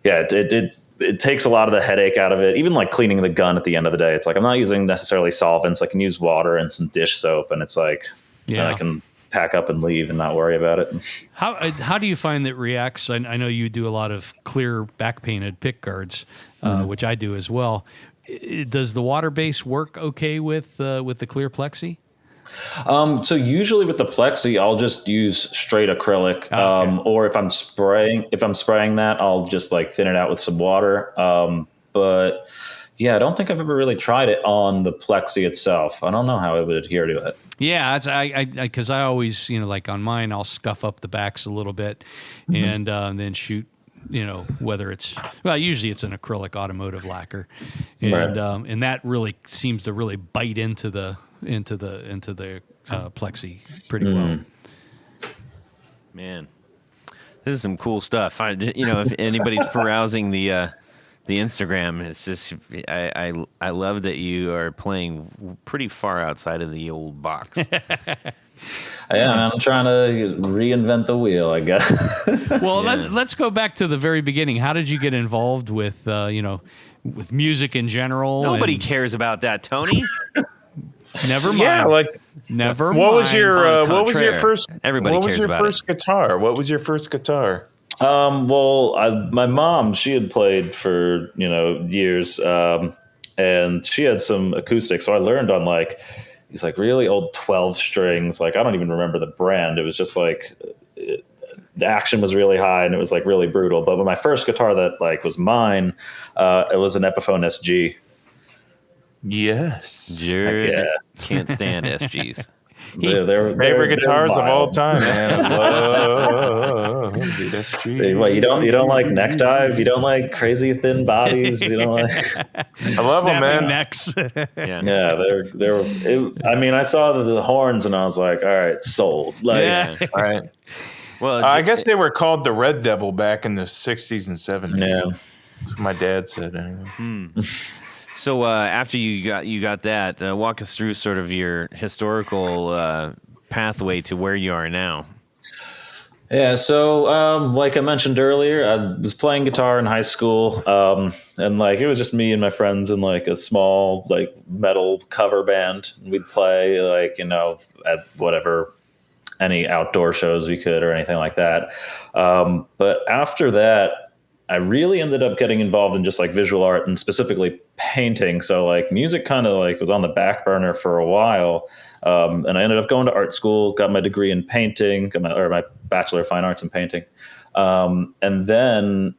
it takes a lot of the headache out of it. Even like cleaning the gun at the end of the day, it's like I'm not using necessarily solvents. I can use water and some dish soap, and it's like I can pack up and leave and not worry about it. How do you find that reacts? I know you do a lot of clear back painted pick guards, which I do as well. Does the water base work okay with the clear plexi? So usually with the plexi, I'll just use straight acrylic, or if I'm spraying that, I'll just like thin it out with some water. But yeah, I don't think I've ever really tried it on the plexi itself. I don't know how it would adhere to it. Yeah, because I always, like on mine, I'll scuff up the backs a little bit and then shoot. Whether usually it's an acrylic automotive lacquer, and and that really seems to really bite into the plexi pretty well. Man, this is some cool stuff. If anybody's perusing the Instagram, it's just I love that you are playing pretty far outside of the old box. I'm trying to reinvent the wheel, I guess. Well, let's go back to the very beginning. How did you get involved with with music in general? Nobody cares about that, Tony. Never mind. Yeah, never what mind. Was your Everybody what was your cares first about guitar? What was your first guitar? Well, my mom, she had played for, years, and she had some acoustics. So I learned on like these like really old 12 strings. Like, I don't even remember the brand. It was just like the action was really high and it was like really brutal. But with my first guitar that like was mine, it was an Epiphone SG. Yes. Jared Yeah. can't stand SGs. Favorite guitars of all wild. time, man. I love the SG. What, you don't like neck dive? You don't like crazy thin bodies? You don't like? I love them, Snapping man. necks. Yeah. Yeah, I mean, I saw the horns and I was like, all right, sold. Like, Yeah. All right. Well, I guess they were called the Red Devil back in the 60s and 70s. Yeah. That's what my dad said. Anyway. So after you got that, walk us through sort of your historical pathway to where you are now. Yeah, so like I mentioned earlier, I was playing guitar in high school, and like it was just me and my friends in like a small like metal cover band. We'd play like at whatever any outdoor shows we could or anything like that. But after that, I really ended up getting involved in just like visual art and specifically painting. So like music kind of like was on the back burner for a while. And I ended up going to art school, got my degree in painting, or my Bachelor of Fine Arts in painting. And then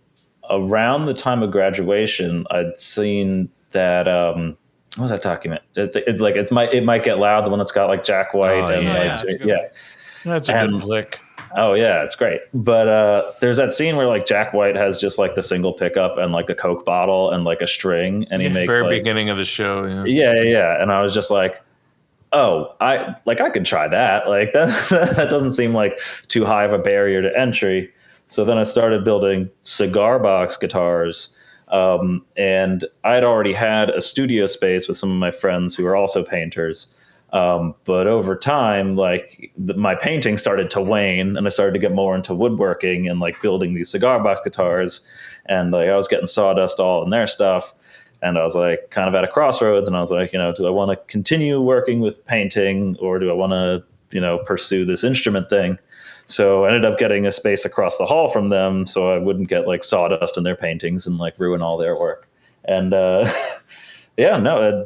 around the time of graduation, I'd seen that, what was that document? It might get loud. The one that's got like Jack White Oh, and yeah. That's a good flick. Oh yeah, it's great. But there's that scene where like Jack White has just like the single pickup and like a Coke bottle and like a string, and he makes Very like, beginning of the show. yeah. And I was just like, oh, I could try that. Like that doesn't seem like too high of a barrier to entry. So then I started building cigar box guitars. And I'd already had a studio space with some of my friends who were also painters. But over time, like my painting started to wane and I started to get more into woodworking and like building these cigar box guitars. And like I was getting sawdust all in their stuff. And I was like kind of at a crossroads and I was like, do I want to continue working with painting or do I want to, pursue this instrument thing? So I ended up getting a space across the hall from them so I wouldn't get like sawdust in their paintings and like ruin all their work. And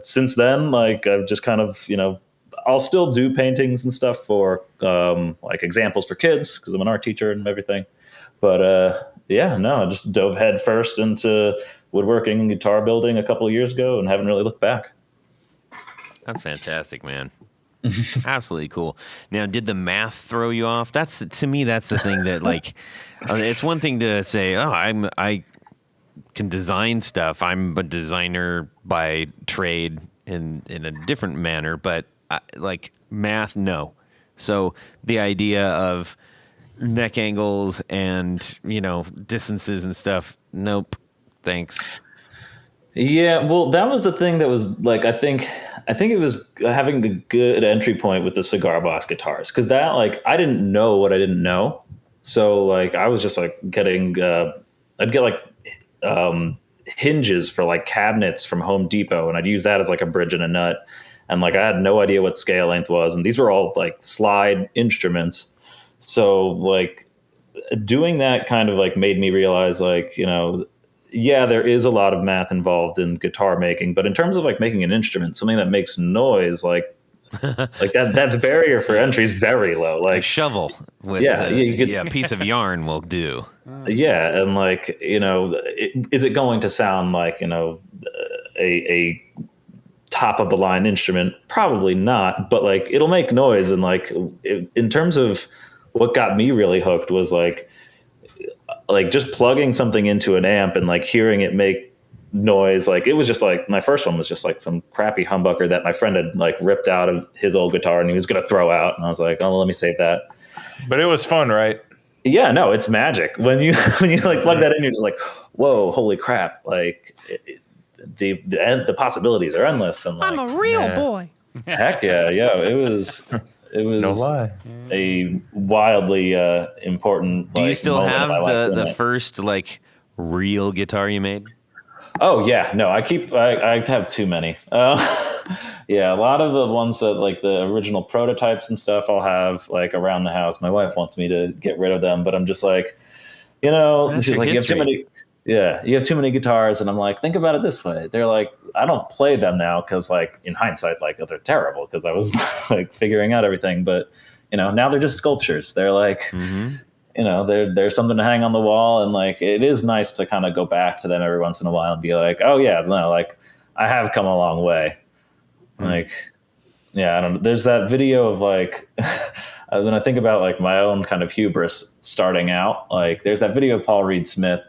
since then, like I've just kind of, I'll still do paintings and stuff for like examples for kids because I'm an art teacher and everything. But I just dove head first into woodworking and guitar building a couple of years ago and haven't really looked back. That's fantastic, man. Absolutely cool. Now, did the math throw you off? To me, that's the thing that like, it's one thing to say, oh, I can design stuff. I'm a designer by trade in a different manner, but like math, no. So the idea of neck angles and distances and stuff, nope, thanks. Yeah, well, that was the thing that was like I think it was having a good entry point with the cigar box guitars because that like I didn't know what I didn't know, so like I was just like getting I'd get like hinges for like cabinets from Home Depot and I'd use that as like a bridge and a nut. And like I had no idea what scale length was, and these were all like slide instruments. So like doing that kind of like made me realize like there is a lot of math involved in guitar making, but in terms of like making an instrument, something that makes noise, like that barrier for entry is very low. Like a shovel with a piece of yarn will do. Yeah, and like is it going to sound like a top of the line instrument? Probably not, but like it'll make noise. And like in terms of what got me really hooked was like just plugging something into an amp and like hearing it make noise. Like it was just like my first one was just like some crappy humbucker that my friend had like ripped out of his old guitar and he was going to throw out, and I was like, oh, let me save that. But it was fun, right? Yeah, no, it's magic when you like plug that in, you're just like, whoa, holy crap. Like the possibilities are endless. And like, I'm a real boy. Heck yeah. It was no lie. A wildly important. Do you still have the it. first like real guitar you made? Oh yeah, no, I have too many. Yeah, a lot of the ones that like the original prototypes and stuff I'll have like around the house. My wife wants me to get rid of them, but I'm just like, you know, That's she's your like, you have too history. many. Yeah, you have too many guitars, and I'm like, think about it this way. They're like, I don't play them now because, like, in hindsight, like, they're terrible because I was like figuring out everything. But you know, now they're just sculptures. They're like, Mm-hmm. you know, there's something to hang on the wall, and like, it is nice to kind of go back to them every once in a while and be like, oh yeah, no, like, I have come a long way. Like, yeah, I don't know. There's that video of like, when I think about like my own kind of hubris starting out, like there's that video of Paul Reed Smith.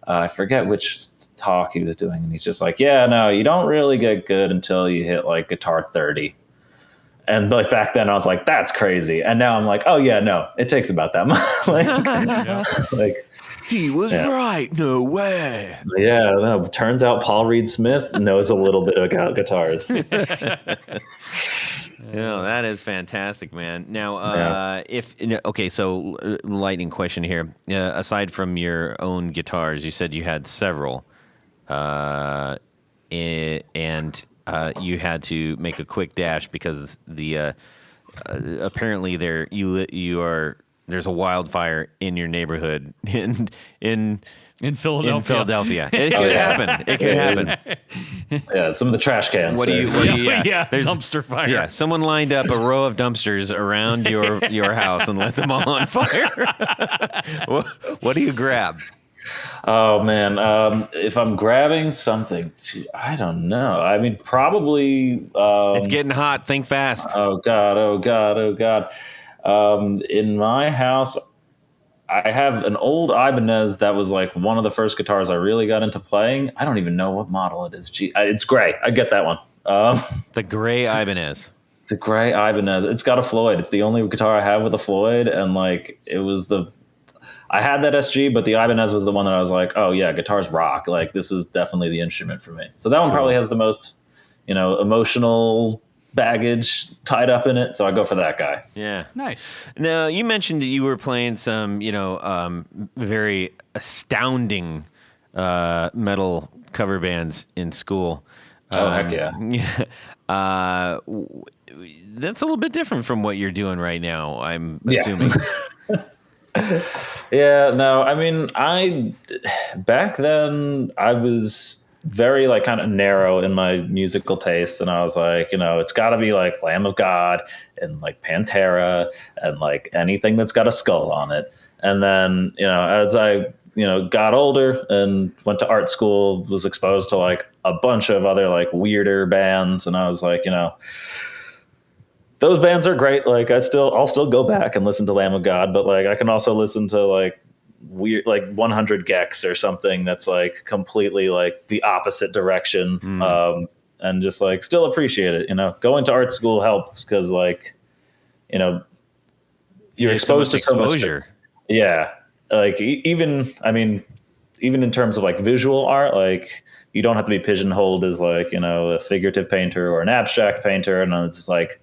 I forget which talk he was doing, and he's just like, yeah, no, you don't really get good until you hit like guitar 30. And like back then I was like, that's crazy. And now I'm like, oh yeah, no, it takes about that much. like, He was right. No way. yeah, no, turns out Paul Reed Smith knows a little bit about guitars. Yeah, that is fantastic, man. Now, so lightning question here. Aside from your own guitars, you said you had several, and you had to make a quick dash because the apparently there's a wildfire in your neighborhood in Philadelphia. It could happen. It could happen. Yeah, some of the trash cans. What do you? There's dumpster fire. Yeah, someone lined up a row of dumpsters around your house and let them all on fire. What do you grab? Oh man, if I'm grabbing something, I don't know. I mean, probably. It's getting hot. Think fast. Oh god! Oh god! Oh god! In my house, I have an old Ibanez that was like one of the first guitars I really got into playing. I don't even know what model it is. It's gray. I get that one. The gray Ibanez. It's a gray Ibanez. It's got a Floyd. It's the only guitar I have with a Floyd, and like I had that SG, but the Ibanez was the one that I was like, oh yeah, guitars rock. Like this is definitely the instrument for me. So that one probably has the most, emotional baggage tied up in it, so I go for that guy. Yeah. Nice. Now, you mentioned that you were playing some, very astounding metal cover bands in school. Oh, heck yeah. That's a little bit different from what you're doing right now, I'm assuming. Yeah, no, I mean, back then I was very like kind of narrow in my musical taste, and I was like, it's got to be like Lamb of God and like Pantera and like anything that's got a skull on it. And then as I got older and went to art school, was exposed to like a bunch of other like weirder bands, and I was like, those bands are great. Like I'll still go back and listen to Lamb of God, but like I can also listen to like weird, like 100 Gex or something that's like completely like the opposite direction, and just like still appreciate it. Going to art school helps because like you're exposed to so much. Yeah, like even in terms of like visual art, like you don't have to be pigeonholed as like a figurative painter or an abstract painter, and it's just like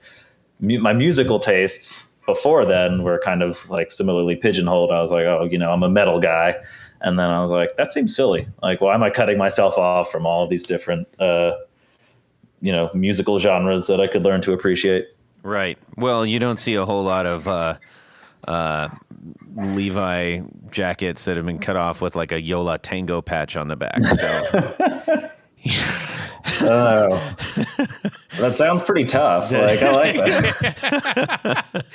my musical tastes before then were kind of like similarly pigeonholed. I was like, oh, I'm a metal guy. And then I was like, that seems silly. Like, why am I cutting myself off from all of these different, musical genres that I could learn to appreciate? Right. Well, you don't see a whole lot of Levi jackets that have been cut off with like a Yola Tango patch on the back. So. Oh, that sounds pretty tough. Like I like that.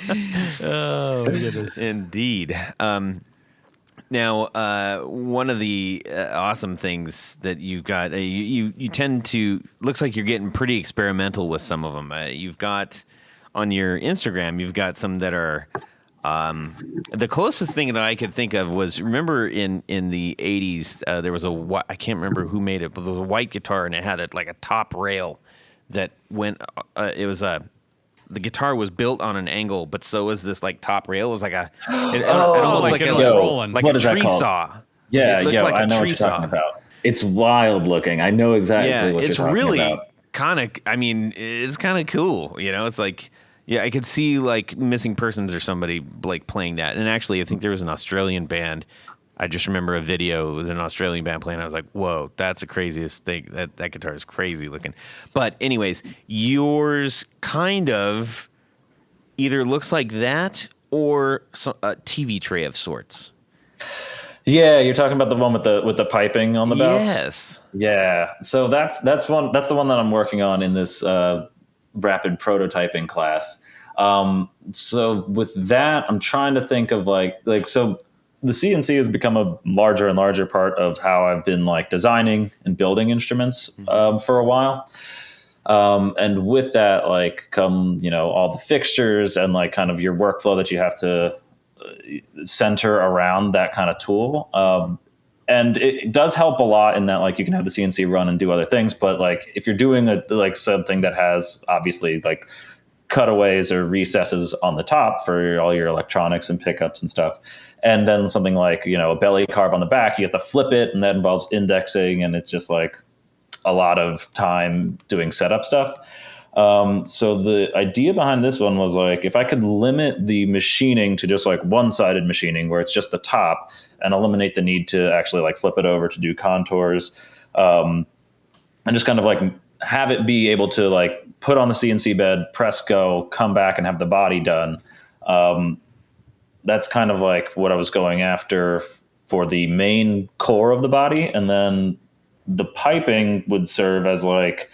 Oh, goodness. Indeed. Now, one of the awesome things that you've got, you tend to, looks like you're getting pretty experimental with some of them. You've got on your Instagram, you've got some that are, the closest thing that I could think of was, remember in the 80s, there was I can't remember who made it, but there was a white guitar and it had like a top rail that went, the guitar was built on an angle, but so was this like top rail. It was like almost like a tree saw. Yeah, it looked like I know what you're talking about. It's wild looking. I know exactly what you're talking about. It's really kind of, it's kind of cool. It's like, yeah, I could see like Missing Persons or somebody like playing that. And actually, I think there was an Australian band. I just remember a video with an Australian band playing. I was like, whoa, that's the craziest thing. That guitar is crazy looking. But anyways, yours kind of either looks like that or a TV tray of sorts. Yeah, you're talking about the one with the piping on the belts. Yes. Yeah. So that's the one that I'm working on in this rapid prototyping class. So with that, I'm trying to think of so the CNC has become a larger and larger part of how I've been like designing and building instruments for a while. And with that, like come, all the fixtures and like kind of your workflow that you have to center around that kind of tool. And it does help a lot in that like you can have the CNC run and do other things. But like if you're doing something that has obviously like cutaways or recesses on the top for all your electronics and pickups and stuff, and then something like a belly carve on the back, you have to flip it, and that involves indexing, and it's just like a lot of time doing setup stuff. So the idea behind this one was like, if I could limit the machining to just like one-sided machining where it's just the top and eliminate the need to actually like flip it over to do contours, and just kind of like have it be able to like put on the CNC bed, press go, come back and have the body done. That's kind of like what I was going after for the main core of the body. And then the piping would serve as like,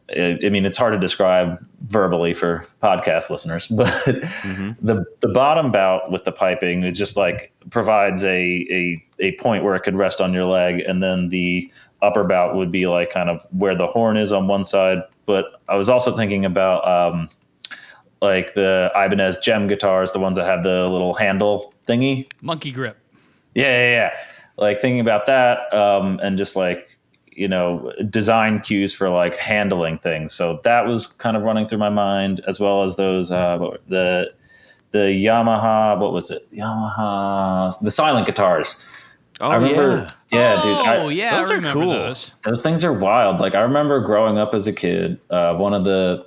I mean, it's hard to describe verbally for podcast listeners, but the bottom bout with the piping, it just like provides a point where it could rest on your leg. And then the upper bout would be like kind of where the horn is on one side. But I was also thinking about like the Ibanez Gem guitars, the ones that have the little handle thingy. Monkey grip. Yeah. Like thinking about that and just like, design cues for like handling things. So that was kind of running through my mind, as well as those the Yamaha, what was it? The silent guitars. Oh, I remember, yeah, dude. Those are I remember cool. those. Those things are wild. Like I remember growing up as a kid, one of the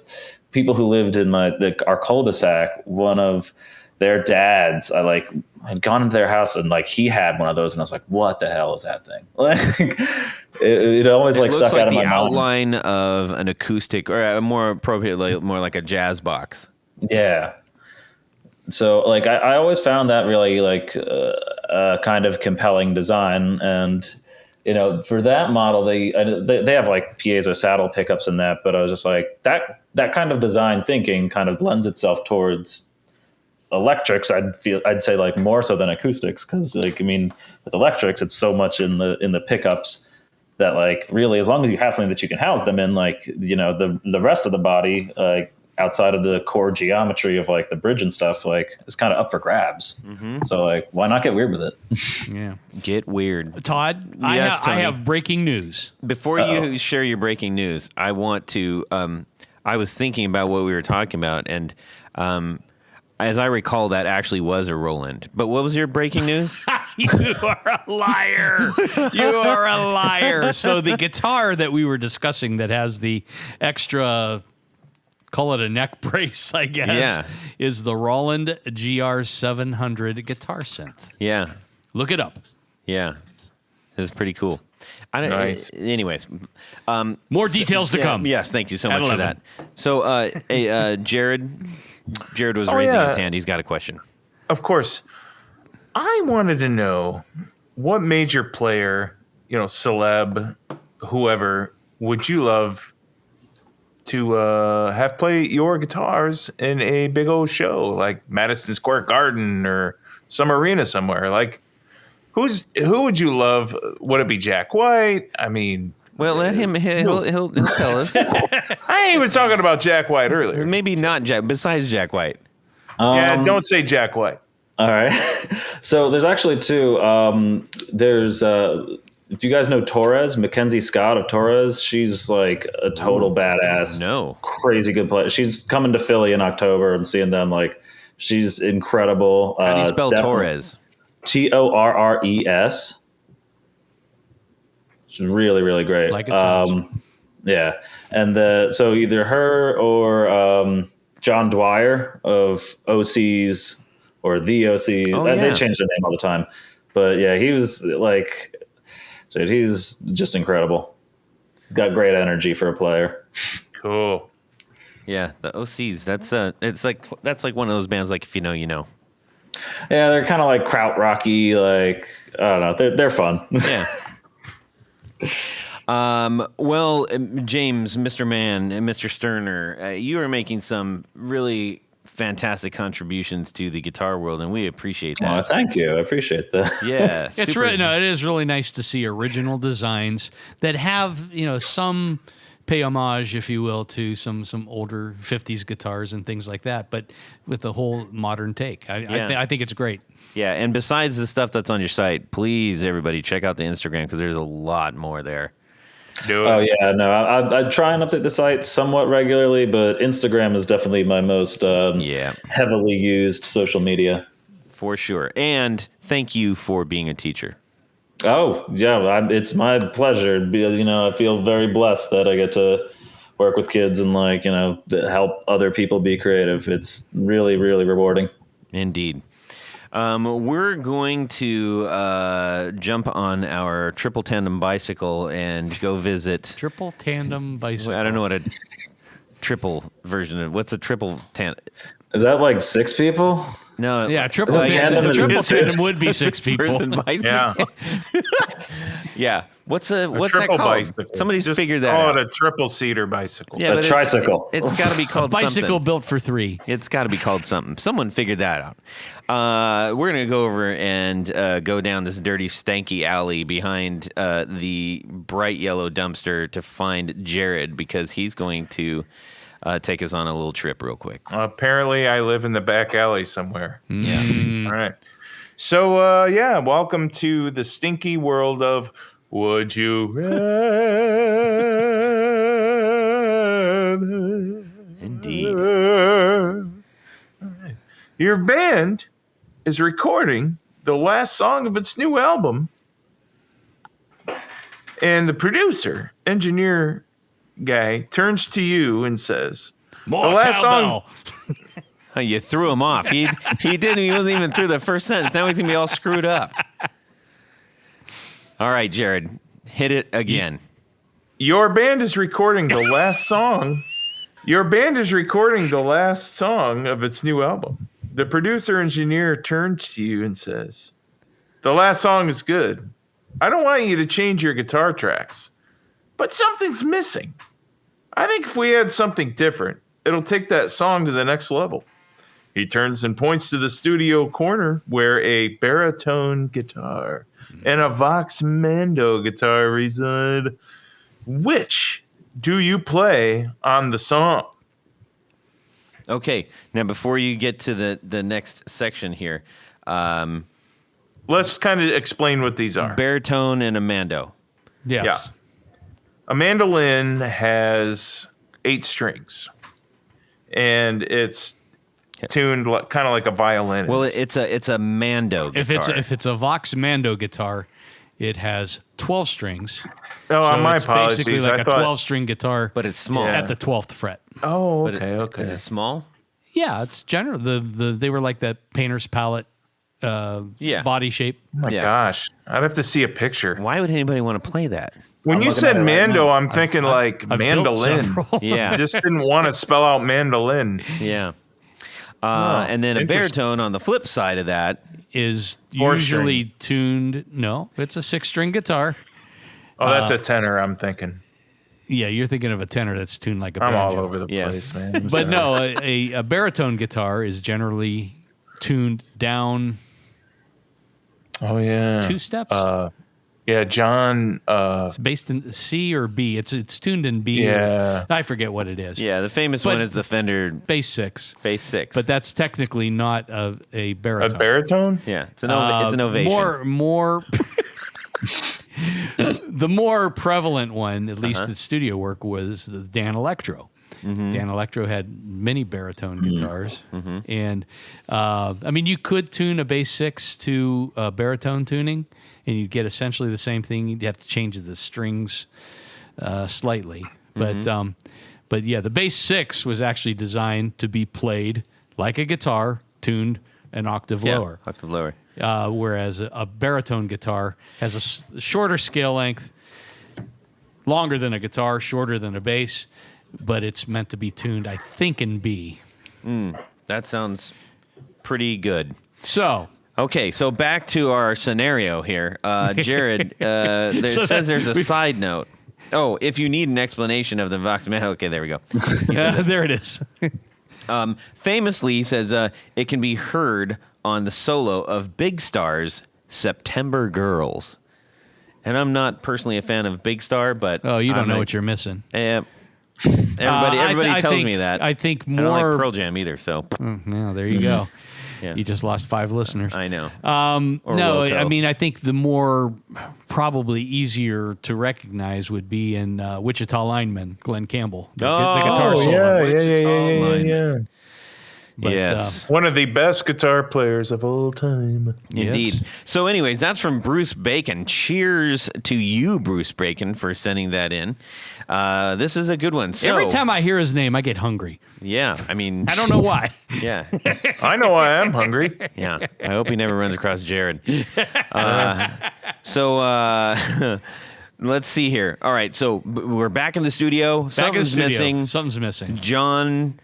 people who lived in our cul-de-sac, one of their dads, I had gone into their house and like he had one of those, and I was like, "What the hell is that thing?" Like it always like stuck out of my mind. The outline of an acoustic, or more appropriately, more like a jazz box. Yeah. So like I always found that really like a kind of compelling design, and for that model they have like piezo saddle pickups in that, but I was just like that kind of design thinking kind of lends itself towards electrics. I'd say like more so than acoustics, because like I mean with electrics it's so much in the pickups that like really as long as you have something that you can house them in, like the rest of the body like outside of the core geometry of like the bridge and stuff like is kind of up for grabs. So like why not get weird with it? Yeah. Get weird. Todd, Yes, I Tony. have breaking news. Before you share your breaking news, I want to I was thinking about what we were talking about, and as I recall, that actually was a Roland. But what was your breaking news? You are a liar. You are a liar. So the guitar that we were discussing that has the extra, call it a neck brace, I guess, is the Roland GR700 guitar synth. Yeah. Look it up. Yeah. It's pretty cool. Nice. Anyways. More details to come. Yes, thank you so At much for 11. that. So, Jared was raising his hand. He's got a question. Of course. I wanted to know what major player, celeb, whoever, would you love to have play your guitars in a big old show like Madison Square Garden or some arena somewhere? Like, who would you love? Would it be Jack White? I mean, Well, let him. He'll tell us. I was talking about Jack White earlier. Maybe not Jack. Besides Jack White. Yeah, don't say Jack White. All right. So there's actually two. There's if you guys know Torres, Mackenzie Scott of Torres, she's like a total badass. No. Crazy good player. She's coming to Philly in October and seeing them. Like, she's incredible. How do you spell Torres? Torres. She's really, really great. Like it sounds. Yeah. And so either her or John Dwyer of OCs or the OCs. Oh, They yeah. change their name all the time. But yeah, he was like, dude, he's just incredible. Got great energy for a player. Cool. Yeah, the OCs. That's like one of those bands. Like if you know, you know. Yeah, they're kind of like krautrocky. Like I don't know, they're fun. Yeah. Well, James, Mr. Man, and Mr. Sturner, you are making some really fantastic contributions to the guitar world, and we appreciate that. Oh, thank you. I appreciate that. Yeah, It's really it is really nice to see original designs that have some pay homage, if you will, to some older '50s guitars and things like that, but with the whole modern take. I think it's great. Yeah, and besides the stuff that's on your site, please, everybody, check out the Instagram because there's a lot more there. Do it. Oh yeah, no, I try and update the site somewhat regularly, but Instagram is definitely my most heavily used social media. For sure. And thank you for being a teacher. Oh yeah, it's my pleasure. I feel very blessed that I get to work with kids and help other people be creative. It's really, really rewarding. Indeed. We're going to jump on our triple tandem bicycle and go visit. Triple tandem bicycle. I don't know what a triple version of. What's a triple tandem? Is that like 6 people? No. Yeah, triple Like tandem. tandem Triple is- tandem would be 6 Person people. bicycle. Yeah. Yeah. What's that Triple called? bicycle. Somebody's Just figured that call out. it a triple-seater bicycle. Yeah, A but tricycle. It's got to be called Bicycle something. built for 3. It's got to be called something. Someone figured that out. We're going to go over and go down this dirty, stanky alley behind the bright yellow dumpster to find Jared because he's going to take us on a little trip real quick. Apparently, I live in the back alley somewhere. Yeah. All right. So, welcome to the stinky world of Would You Rather? Indeed. All right. Your band is recording the last song of its new album, and the producer, engineer guy turns to you and says, More The last cowbell. Oh, you threw him off. He didn't. He wasn't even through the first sentence. Now he's going to be all screwed up. All right, Jared, hit it again. Your band is recording the last song. Your band is recording the last song of its new album. The producer engineer turns to you and says, The last song is good. I don't want you to change your guitar tracks, but something's missing. I think if we had something different, it'll take that song to the next level. He turns and points to the studio corner where a baritone guitar and a Vox Mando guitar reside. Which do you play on the song? Okay, now before you get to the next section here, Let's kind of explain what these are. baritone and a mando. Yes. Yeah. A mandolin has 8 strings, and it's tuned kind of like a violin. Well, is. it's a mando guitar. If it's a Vox Mando guitar, it has 12 strings. Oh, so my it's apologies. basically like I a thought- 12-string guitar, but it's small. Yeah. at the 12th fret. Oh, But okay, okay. Is it small? Yeah, it's general. They were like that painter's palette body shape. Oh my Yeah. gosh, I'd have to see a picture. Why would anybody want to play that? When I'm you looking said at it right Mando, now. I'm thinking like I've built mandolin. several. Yeah. I just didn't want to spell out mandolin. Yeah. Oh, And then a interesting. baritone on the flip side of that. Is 4 usually tuned. No, it's a 6-string guitar. Oh, that's a tenor. I'm thinking. Yeah, you're thinking of a tenor that's tuned like a I'm banjo. all over the Yeah. place, man. I'm But sorry. no, a baritone guitar is generally tuned down Oh yeah. 2 steps. Yeah, John. It's based in C or B. It's tuned in B. Yeah. I forget what it is. Yeah, the famous But- one is the Fender Bass 6. Bass 6. But that's technically not a A baritone. baritone? yeah, it's an ovation. More the more prevalent one, at least in studio work, was the Dan Electro. Dan Electro had many baritone guitars, and I mean, you could tune a bass 6 to baritone tuning, and you'd get essentially the same thing. You'd have to change the strings slightly, but yeah, the bass 6 was actually designed to be played like a guitar, tuned an octave Yeah, lower. octave lower. Whereas a baritone guitar has a shorter scale length, longer than a guitar, shorter than a bass, but it's meant to be tuned, I think, in B. That sounds pretty good. So. Okay, so back to our scenario here. Jared, says there's a side note. Oh, if you need an explanation of the Vox Man. Okay, there we go. There it is. Famously, he says it can be heard on the solo of Big Star's September Girls. And I'm not personally a fan of Big Star, but... Oh, you don't know what you're missing. Everybody tells me that. I think more... I don't like Pearl Jam either, so... Well, there you go. Yeah. You just lost 5 listeners. I know. No, Wilco. I mean, I think the more probably easier to recognize would be in Wichita Lineman, Glenn Campbell, the guitar solo. Yeah. But, yes. One of the best guitar players of all time. Indeed. Yes. So anyways, that's from Bruce Bacon. Cheers to you, Bruce Bacon, for sending that in. This is a good one. So, Every time I hear his name, I get hungry. Yeah, I mean... I don't know why. Yeah. I know I am hungry. Yeah. I hope he never runs across Jared. Let's see here. All right, so we're back in the studio. Something's missing. Something's missing. John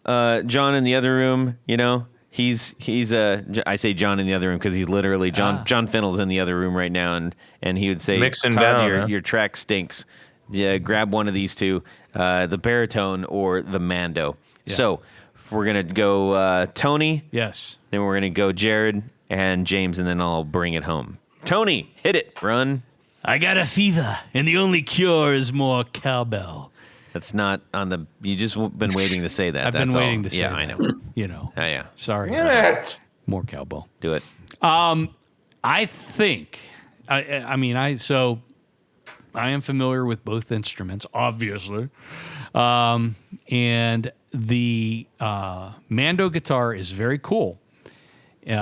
in the other room, you know, he's I say John in the other room because he's literally John Finnell's in the other room right now, and he would say, Mixing Todd, down, your track stinks. Yeah, grab one of these two, the baritone or the mando. Yeah. So we're gonna go Tony, Yes. then we're gonna go Jared and James, and then I'll bring it home. Tony, hit it, run. I got a fever, and the only cure is more cowbell. That's not on the. You just been waiting to say that. I've That's been waiting all. to say Yeah, that. I know. You know. Yeah. Sorry. Damn it. More cowbell. Do it. I think, I am familiar with both instruments, obviously. And the Mando guitar is very cool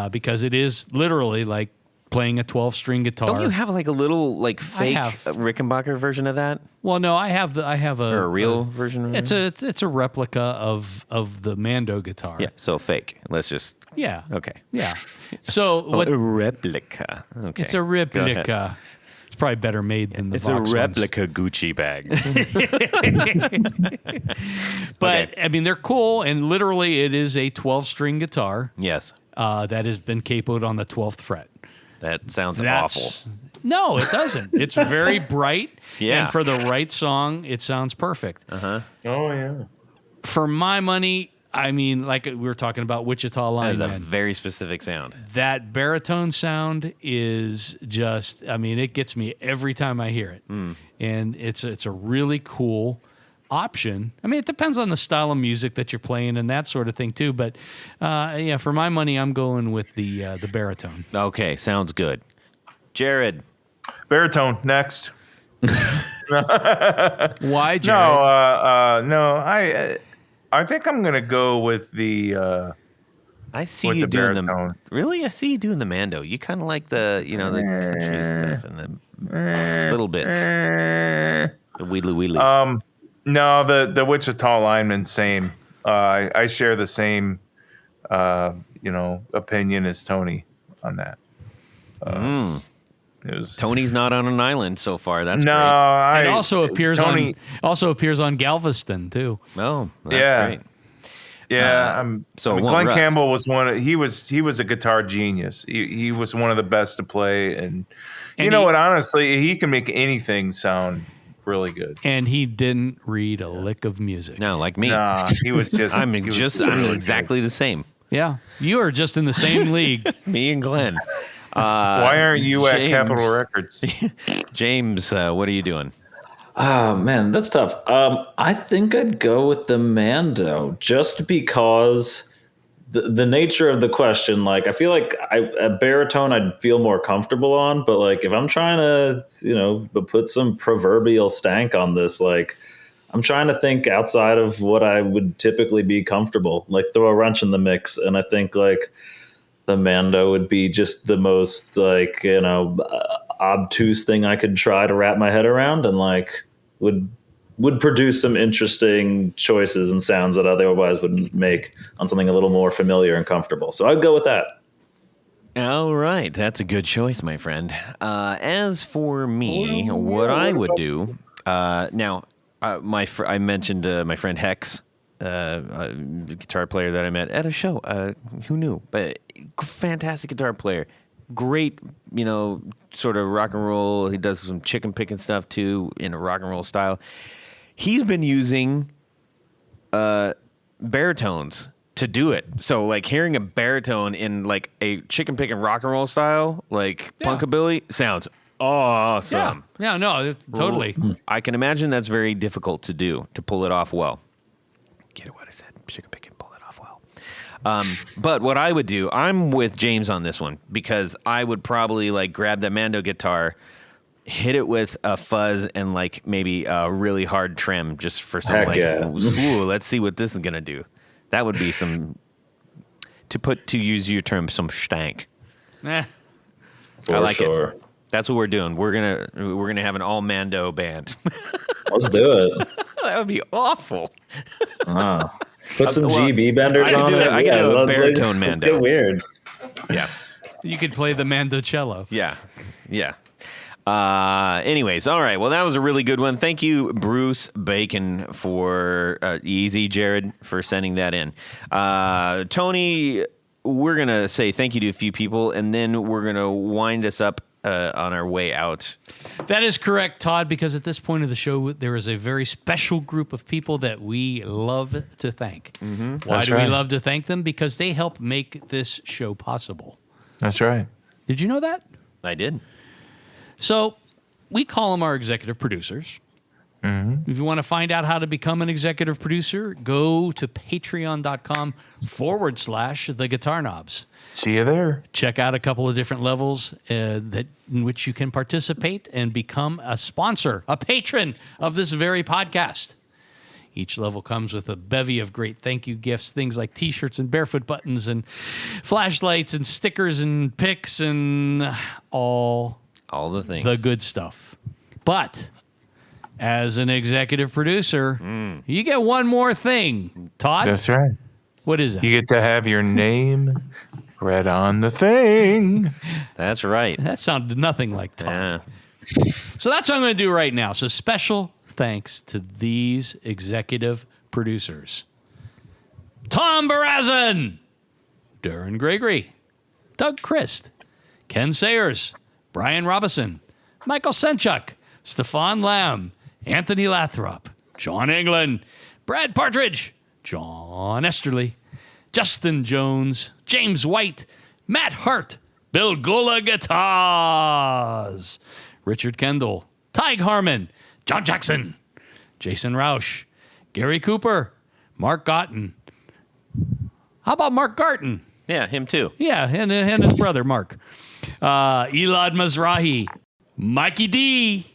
because it is literally like playing a 12-string guitar. Don't you have like a little like fake have. Rickenbacker version of that, Well, no, I have or a real version of it? It's a replica of the Mando guitar. Yeah, so fake. Let's just Yeah. okay. Yeah. So Oh, what? a replica. Okay, It's a Go ahead. replica. It's probably better made than the It's a Vox ones. replica Gucci bag. But Okay. I mean, they're cool, and literally, it is a 12-string guitar Yes, that has been capoed on the 12th fret. that sounds That's- awful. No, it doesn't. It's very bright, Yeah. and for the right song, it sounds perfect. Oh, yeah. For my money, I mean, like we were talking about Wichita That is a Lineman. very specific sound. That baritone sound is just, I mean, it gets me every time I hear it. And it's a really cool option. I mean, it depends on the style of music that you're playing and that sort of thing too. But yeah, for my money, I'm going with the baritone. Okay, sounds good. Jared. Baritone, next. Why, Jared? No, I think I'm going to go with the... I see With you the doing baritone. Really? I see you doing the Mando. You kind of like the, you know, the country stuff and the little bits. The wheedly. No, the Wichita lineman, same. I share the same, opinion as Tony on that. It was Tony's not on an island so far. That's no. great. It also appears Tony, on Galveston too. Oh, that's Yeah. great. Yeah, so it won't Glenn rust. Campbell was he was a guitar genius. He was one of the best to play, and you know what? Honestly, he can make anything sound really good. And he didn't read a lick of music. No, like me. Nah, he was just. I'm he was I'm really exactly the same. Yeah, you are just in the same league. Me and Glenn. good. Why aren't you at James. Capitol Records? James, what are you doing? Oh man, that's tough. I think I'd go with the Mando just because the nature of the question. Like, I feel like a baritone I'd feel more comfortable on, but like if I'm trying to, put some proverbial stank on this, like I'm trying to think outside of what I would typically be comfortable. Like throw a wrench in the mix, and I think like the Mando would be just the most obtuse thing I could try to wrap my head around, and like would produce some interesting choices and sounds that I otherwise wouldn't make on something a little more familiar and comfortable. So I'd go with that. All right, that's a good choice, my friend. As for me, what I would do now, I mentioned my friend Hex a guitar player that I met at a show. Who knew? But fantastic guitar player. Great, sort of rock and roll. He does some chicken picking stuff too in a rock and roll style. He's been using baritones to do it. So like hearing a baritone in like a chicken picking rock and roll style, like punkabilly, sounds awesome. Yeah, no, totally. I can imagine that's very difficult to do, to pull it off well. Get it what I said. Chicken picking, pull it off well. But what I would do, I'm with James on this one, because I would probably like grab the Mando guitar, hit it with a fuzz and like maybe a really hard trim just for some ooh, let's see what this is going to do. That would be some, to use your term, some stank. For I like sure. it. That's what we're doing. We're gonna have an all Mando band. Let's do it. That would be awful. Put some GB benders on it. I could do a baritone Mando. Get weird. Yeah. You could play the Mandocello. Yeah. Anyways, all right. Well, that was a really good one. Thank you, Bruce Bacon, for easy, Jared, for sending that in. Tony, we're going to say thank you to a few people, and then we're going to wind us up on our way out. That is correct, Todd, because at this point of the show, there is a very special group of people that we love to thank. Mm-hmm. Why do we love to thank them? Because they help make this show possible. That's right. Did you know that? I did. So we call them our executive producers. Mm-hmm. If you want to find out how to become an executive producer, go to patreon.com/The Guitar Knobs. See you there. Check out a couple of different levels in which you can participate and become a sponsor, a patron of this very podcast. Each level comes with a bevy of great thank you gifts, things like T-shirts and barefoot buttons and flashlights and stickers and picks and all the things. The good stuff. But as an executive producer, you get one more thing. Todd? That's right. What is it? You get to have your name read on the thing. That's right. That sounded nothing like Todd. Yeah. So that's what I'm going to do right now. So special thanks to these executive producers. Tom Barazin, Darren Gregory, Doug Christ, Ken Sayers, Brian Robison, Michael Senchuk, Stefan Lamb, Anthony Lathrop, John England, Brad Partridge, John Esterly, Justin Jones, James White, Matt Hart, Bill Gola Guitars, Richard Kendall, Tig Harmon, John Jackson, Jason Rausch, Gary Cooper, Mark Gotten. How about Mark Garten? Yeah, him too. Yeah, and his brother, Mark. Elad Mizrahi, Mikey D,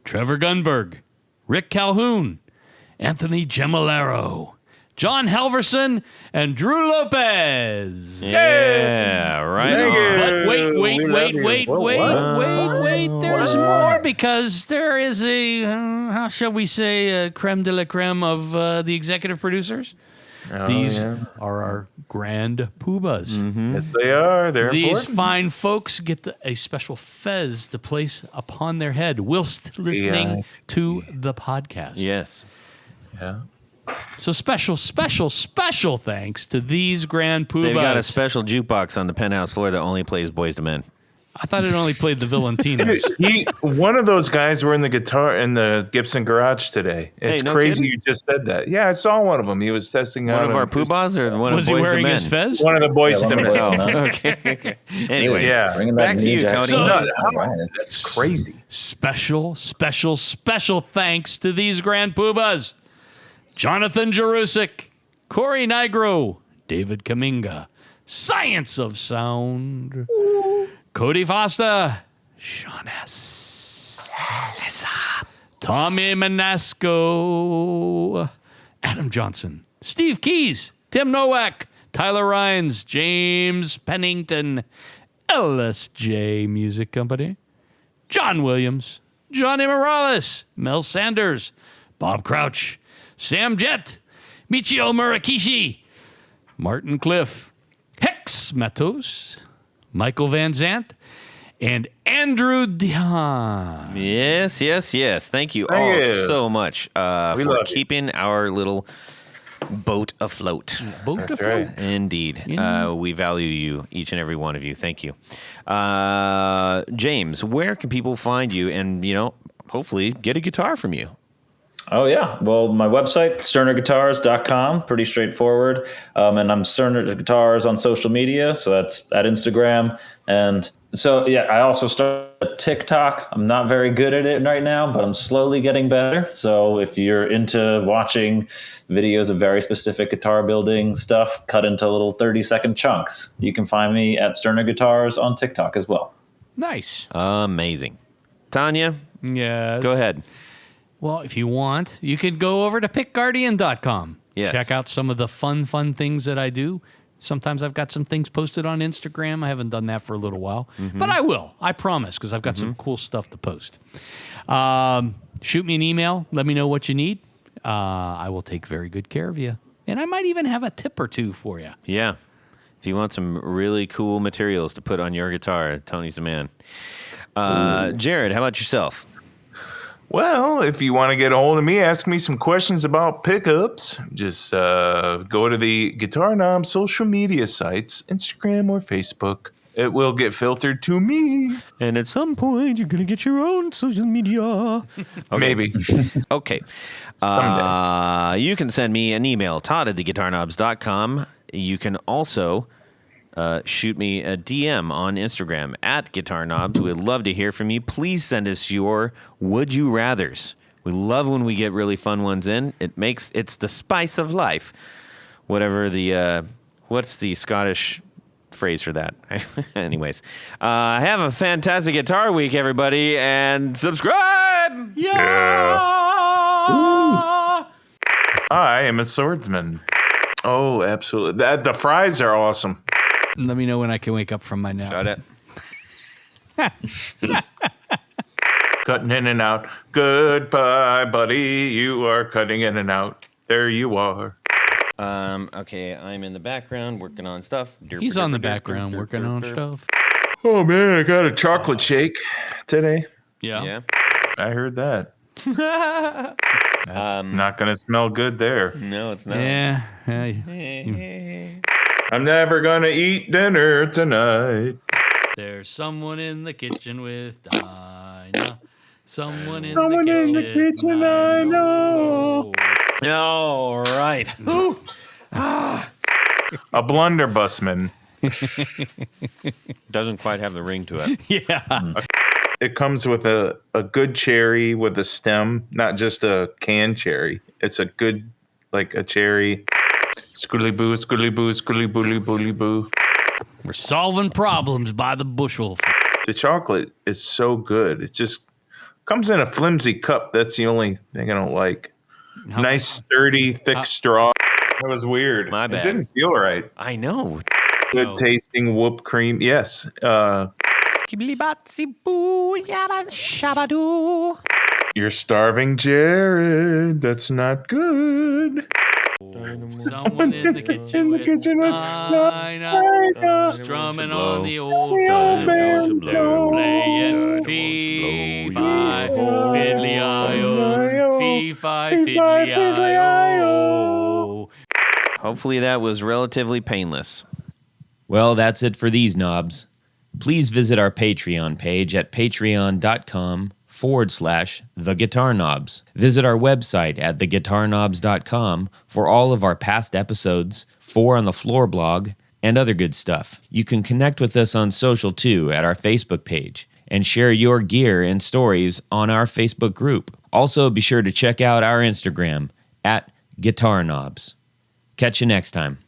Trevor Gunberg, Rick Calhoun, Anthony Gemolero, John Halverson, and Drew Lopez. Yeah, right on. But wait. There's more, because there is a, how shall we say, a creme de la creme of the executive producers. These are our grand poobahs. Mm-hmm. Yes, they are. They're These important. fine folks get a special fez to place upon their head whilst listening to the podcast. Yes. Yeah. So special thanks to these grand poobahs. They've got a special jukebox on the penthouse floor that only plays Boys to Men. I thought it only played the Valentinos. One of those guys were in the Gibson garage today. It's no crazy kidding? you just said that. Yeah, I saw one of them. He was testing out One of our poobahs or one Was of he Boys to wearing Men? his fez? One of the boys to one of the men. boys to men. Okay. Anyways, Yeah. Bringing back to New you, Jack Tony. City. No, that's crazy. Special thanks to these grand poobahs. Jonathan Jerusik, Corey Nigro, David Kaminga, Science of Sound, Cody Foster, Sean S. Tommy Manasco, Adam Johnson, Steve Keys, Tim Nowak, Tyler Rhines, James Pennington, LSJ Music Company, John Williams, Johnny Morales, Mel Sanders, Bob Crouch, Sam Jett, Michio Murakishi, Martin Cliff, Hex Matos, Michael Van Zant, and Andrew Dion. Yes. Thank you Thank all you. so much for love you. keeping our little boat afloat. Boat to That's float. right. Indeed. We value you, each and every one of you. Thank you. James, where can people find you and, hopefully get a guitar from you? Oh, yeah. Well, my website, SturnerGuitars.com, pretty straightforward. And I'm Sturner Guitars on social media. So that's at Instagram. And so, yeah, I also started TikTok. I'm not very good at it right now, but I'm slowly getting better. So if you're into watching videos of very specific guitar building stuff cut into little 30-second chunks, you can find me at Sturner Guitars on TikTok as well. Nice. Amazing. Tanya, Yes. go ahead. Well, if you want, you could go over to pickguardian.com. Yes. Check out some of the fun things that I do. Sometimes I've got some things posted on Instagram. I haven't done that for a little while, but I will. I promise, because I've got some cool stuff to post. Shoot me an email. Let me know what you need. I will take very good care of you. And I might even have a tip or two for you. Yeah. If you want some really cool materials to put on your guitar, Tony's the man. Jared, how about yourself? Well, if you want to get a hold of me, ask me some questions about pickups, just go to the Guitar Knob social media sites, Instagram or Facebook. It will get filtered to me. And at some point, you're going to get your own social media. Okay. Maybe. Okay. Someday. You can send me an email, todd@theguitarknobs.com. You can also shoot me a DM on Instagram at Guitar Knobs. We'd love to hear from you. Please send us your Would You Rathers. We love when we get really fun ones in. It's the spice of life. Whatever what's the Scottish phrase for that? Anyways, have a fantastic guitar week, everybody, and subscribe. Yeah. I am a swordsman. Oh, absolutely. The fries are awesome. Let me know when I can wake up from my nap. Shut it. Cutting in and out. Goodbye, buddy. You are cutting in and out. There you are. Okay, I'm in the background working on stuff. He's on the background working on stuff. Oh, man, I got a chocolate shake today. Yeah. Yeah. I heard that. That's not going to smell good there. No, it's not. Yeah. I'm never going to eat dinner tonight. There's someone in the kitchen with Dinah. Someone in the kitchen, I know. All right. A blunderbussman. Doesn't quite have the ring to it. Yeah. It comes with a good cherry with a stem, not just a canned cherry. It's a good, like a cherry. Schooly boo, schooly boo, schooly booly booly boo. We're solving problems by the bushel. The chocolate is so good. It just comes in a flimsy cup. That's the only thing I don't like. Nice, sturdy, thick straw. That was weird. My bad. It didn't feel right. I know. Good tasting whoop cream. Yes. You're starving, Jared. That's not good. Someone in the kitchen with Dinah, strumming on the old fiddle, playing fee-fi, fiddly-I-O, fee-fi, fiddly-I-O. Hopefully that was relatively painless. Well, that's it for these knobs. Please visit our Patreon page at patreon.com/theguitarknobs. Visit our website at theguitarknobs.com for all of our past episodes, 4 on the Floor blog, and other good stuff. You can connect with us on social too at our Facebook page and share your gear and stories on our Facebook group. Also, be sure to check out our Instagram at Guitar Knobs. Catch you next time.